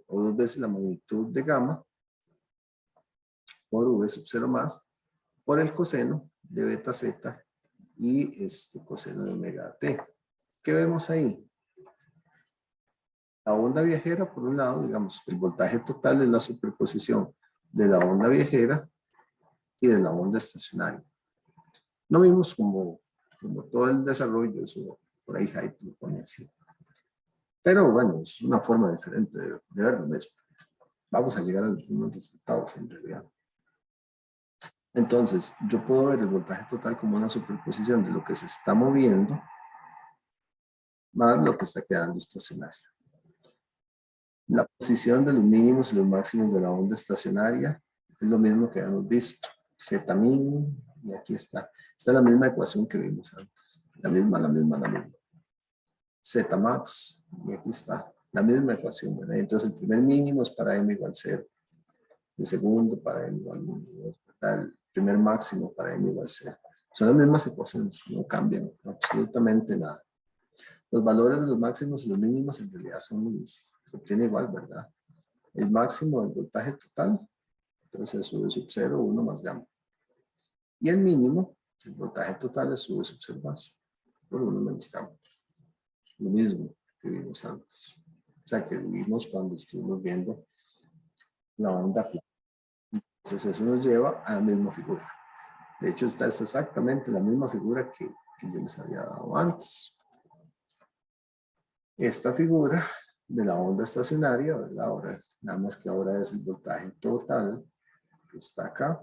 o 2 veces la magnitud de gamma por v sub 0 más por el coseno de beta z y coseno de omega t. ¿Qué vemos ahí? La onda viajera, por un lado, digamos, el voltaje total es la superposición de la onda viajera y de la onda estacionaria. No vimos como todo el desarrollo, eso por ahí Hype lo pone así. Pero bueno, es una forma diferente de ver lo mismo. Vamos a llegar a los mismos resultados en realidad. Entonces, yo puedo ver el voltaje total como una superposición de lo que se está moviendo más lo que está quedando estacionario. La posición de los mínimos y los máximos de la onda estacionaria es lo mismo que hemos visto. Z min, y aquí está. Esta es la misma ecuación que vimos antes. La misma. Z max, y aquí está. La misma ecuación, ¿verdad? Entonces el primer mínimo es para m igual 0. El segundo para m igual 1. El primer máximo para m igual 0. Son las mismas ecuaciones, no cambian absolutamente nada. Los valores de los máximos y los mínimos en realidad se obtiene igual, ¿verdad? El máximo del voltaje total, entonces es V sub 0, 1 más gamma. Y el mínimo, el voltaje total es V sub 0 más, por 1 menos gamma. Lo mismo que vimos antes. O sea, que vimos cuando estuvimos viendo la onda plana. Entonces eso nos lleva a la misma figura. De hecho, esta es exactamente la misma figura que yo les había dado antes. Esta figura de la onda estacionaria, ¿verdad? Ahora, nada más que ahora es el voltaje total que está acá.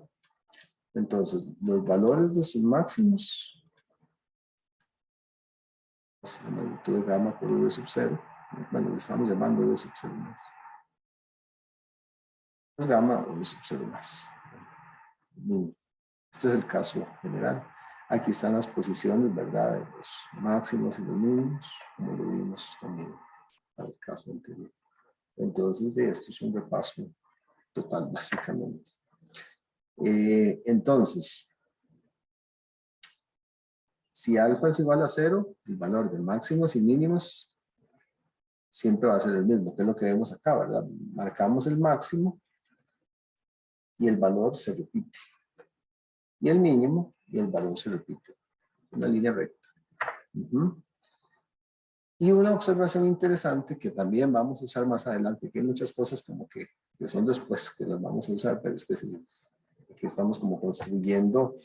Entonces, los valores de sus máximos, la magnitud de gamma por V sub 0, bueno, le estamos llamando V sub 0 más. Es gamma o V sub 0 más. Este es el caso general. Aquí están las posiciones, ¿verdad? De los máximos y los mínimos, como lo vimos también para el caso anterior. Entonces, de esto es un repaso total, básicamente. Entonces, si alfa es igual a 0, el valor de máximos y mínimos siempre va a ser el mismo, que es lo que vemos acá, ¿verdad? Marcamos el máximo y el valor se repite. Y el mínimo y el valor se repite. Una línea recta. Y una observación interesante que también vamos a usar más adelante, que hay muchas cosas como que son después que las vamos a usar, pero es que, que estamos como construyendo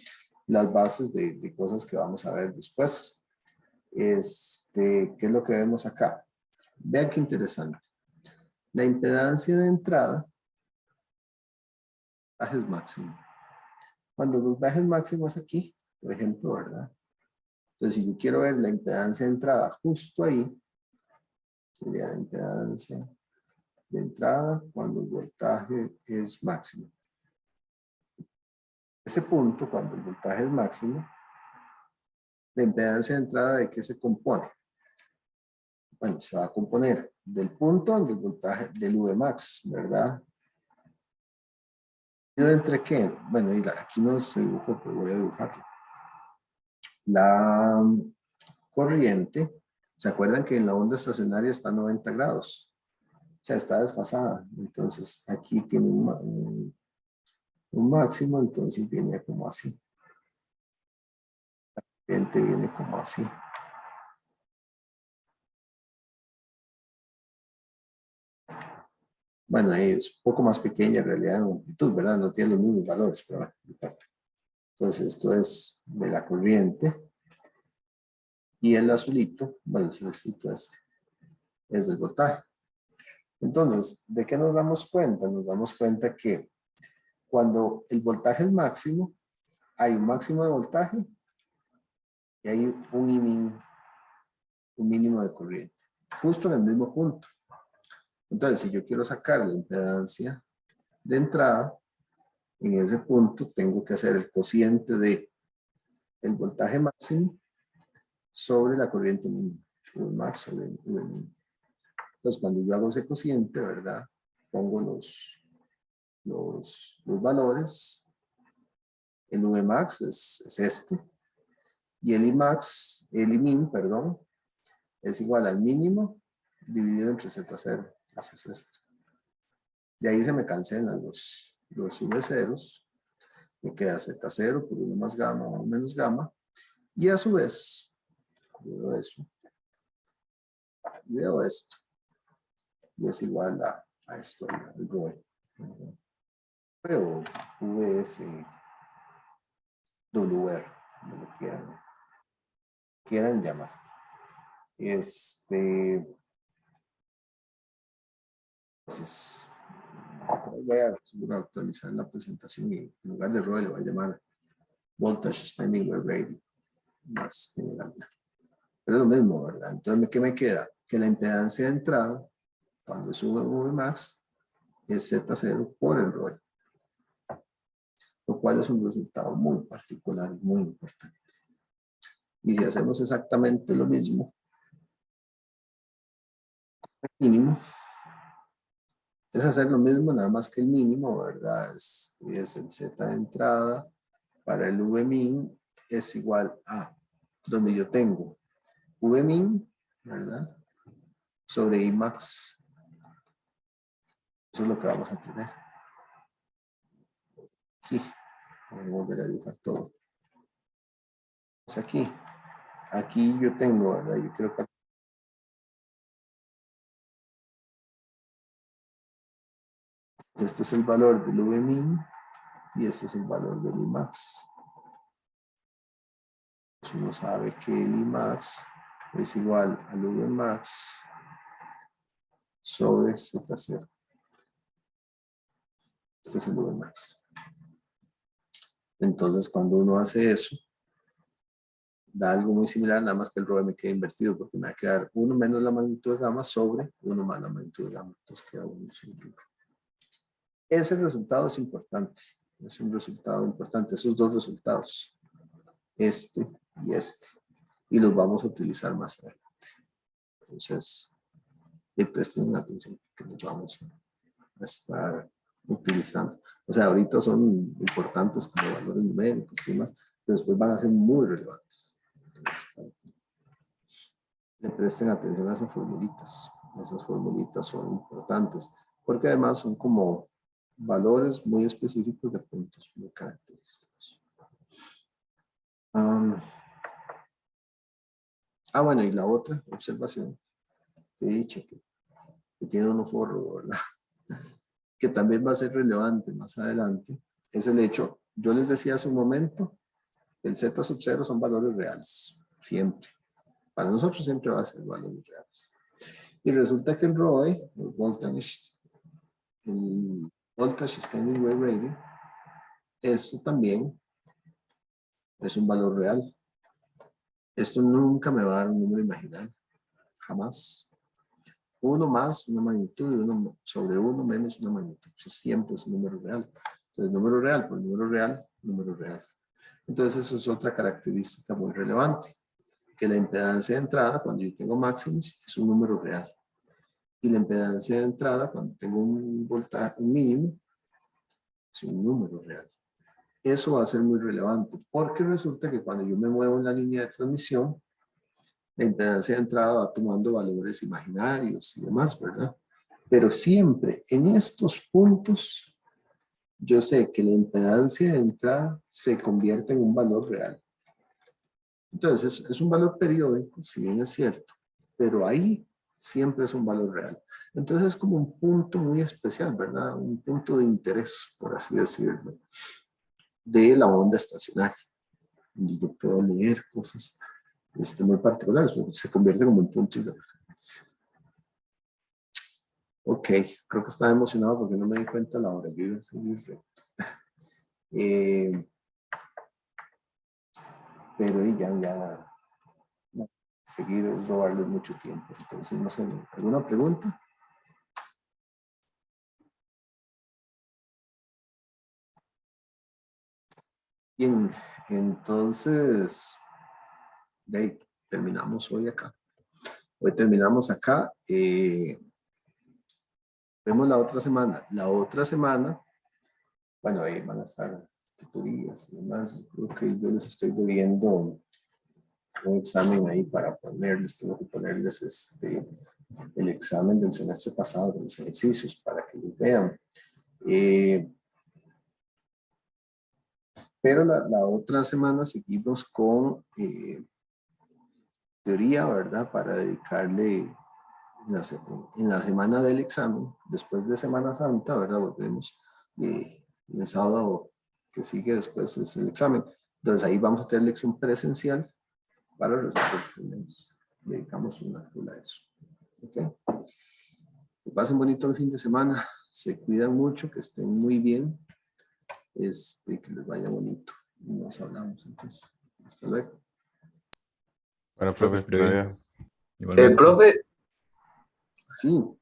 las bases de cosas que vamos a ver después. ¿Qué es lo que vemos acá? Vean qué interesante. La impedancia de entrada, voltajes máximo. Cuando el voltaje máximo es aquí, por ejemplo, ¿verdad? Entonces, si yo quiero ver la impedancia de entrada justo ahí, sería la impedancia de entrada cuando el voltaje es máximo. Ese punto, cuando el voltaje es máximo, la impedancia de entrada, ¿de qué se compone? Bueno, se va a componer del punto donde el voltaje del Vmax, ¿verdad? ¿Entre qué? Bueno, aquí no se dibujó, pero voy a dibujarlo. La corriente, ¿se acuerdan que en la onda estacionaria está a 90 grados? O sea, está desfasada. Entonces, aquí tiene un máximo, entonces viene como así. La corriente viene como así. Bueno, ahí es un poco más pequeña en realidad en longitud, ¿verdad? No tiene los mismos valores, pero bueno, no importa. Entonces, esto es de la corriente. Y el azulito, bueno, el celestito este, es del voltaje. Entonces, ¿de qué nos damos cuenta? Nos damos cuenta que cuando el voltaje es máximo, hay un máximo de voltaje y hay un mínimo de corriente, justo en el mismo punto. Entonces, si yo quiero sacar la impedancia de entrada, en ese punto tengo que hacer el cociente de el voltaje máximo sobre la corriente mínima, V max sobre V mínimo. Entonces, cuando yo hago ese cociente, ¿verdad? Pongo los valores. El Vmax es esto. Y el Imax, el Imin, perdón, es igual al mínimo dividido entre Z0. Eso es esto. De ahí se me cancelan los V ceros. Me queda Z0 por 1 más gamma o menos gamma. Y a su vez, veo eso. Veo esto. Y es igual a esto, el ROE. O VSWR, como lo quieran llamar. Entonces, voy a actualizar la presentación y en lugar de ROE le voy a llamar Voltage Standing Wave Rating, más general. Pero es lo mismo, ¿verdad? Entonces, ¿qué me queda? Que la impedancia de entrada, cuando sube Vmax, es Z0 por el ROE. Lo cual es un resultado muy particular y muy importante. Y si hacemos exactamente lo mismo, el mínimo, es hacer lo mismo, nada más que el mínimo, ¿verdad? Es el Z de entrada para el Vmin es igual a donde yo tengo Vmin, ¿verdad? Sobre Imax. Eso es lo que vamos a tener. Aquí. Voy a volver a dibujar todo. Pues aquí yo tengo, ¿verdad? Yo quiero que este es el valor del Vmin y este es el valor del Imax. Pues uno sabe que el Imax es igual al Vmax sobre Z0. Este es el Vmax. Entonces, cuando uno hace eso, da algo muy similar, nada más que el ROE me queda invertido, porque me va a quedar 1 menos la magnitud de gamma sobre 1 más la magnitud de gamma. Entonces queda 1 sobre 1. Ese resultado es importante. Es un resultado importante, esos dos resultados. este y este. Y los vamos a utilizar más adelante. Entonces, presten atención que los vamos a estar utilizando. O sea, ahorita son importantes como valores numéricos y demás, pero después van a ser muy relevantes. Entonces, para que le presten atención a esas formulitas. Esas formulitas son importantes porque además son como valores muy específicos de puntos muy característicos. Bueno, y la otra observación que he dicho que tiene uno forro, ¿verdad? Que también va a ser relevante más adelante, es el hecho, yo les decía hace un momento, el Z sub 0 son valores reales, siempre. Para nosotros siempre va a ser valores reales. Y resulta que el ROE, el Voltage Standing Wave Rating, esto también es un valor real. Esto nunca me va a dar un número imaginario, jamás. 1 más una magnitud y 1 sobre 1 menos una magnitud. Eso siempre es un número real. Entonces, número real por número real, número real. Entonces, eso es otra característica muy relevante. Que la impedancia de entrada, cuando yo tengo máximos, es un número real. Y la impedancia de entrada, cuando tengo un voltaje, un mínimo, es un número real. Eso va a ser muy relevante, porque resulta que cuando yo me muevo en la línea de transmisión, la impedancia de entrada va tomando valores imaginarios y demás, ¿verdad? Pero siempre en estos puntos, yo sé que la impedancia de entrada se convierte en un valor real. Entonces, es un valor periódico, si bien es cierto, pero ahí siempre es un valor real. Entonces, es como un punto muy especial, ¿verdad? Un punto de interés, por así decirlo, de la onda estacionaria, donde yo puedo leer cosas muy particulares, porque se convierte como un punto de referencia. Ok, creo que estaba emocionado porque no me di cuenta a la hora. Yo iba a seguir recto. Pero ya seguir es robarles mucho tiempo. Entonces, no sé, ¿alguna pregunta? Bien, entonces, de ahí terminamos hoy acá. Hoy terminamos acá. Vemos la otra semana. La otra semana, bueno, ahí van a estar tutorías y demás. Creo que yo les estoy debiendo un examen ahí para ponerles, tengo que ponerles el examen del semestre pasado, de los ejercicios, para que los vean. Pero la otra semana seguimos con teoría, ¿verdad? Para dedicarle en la semana del examen, después de Semana Santa, ¿verdad? Volvemos el sábado que sigue después es el examen. Entonces ahí vamos a tener lección presencial para resolver problemas. Dedicamos una full a eso. ¿Ok? Que pasen bonito el fin de semana. Se cuidan mucho, que estén muy bien. Que les vaya bonito. Nos hablamos entonces. Hasta luego.
Bueno, profe,
Profe, igualmente.
Profe,
Sí.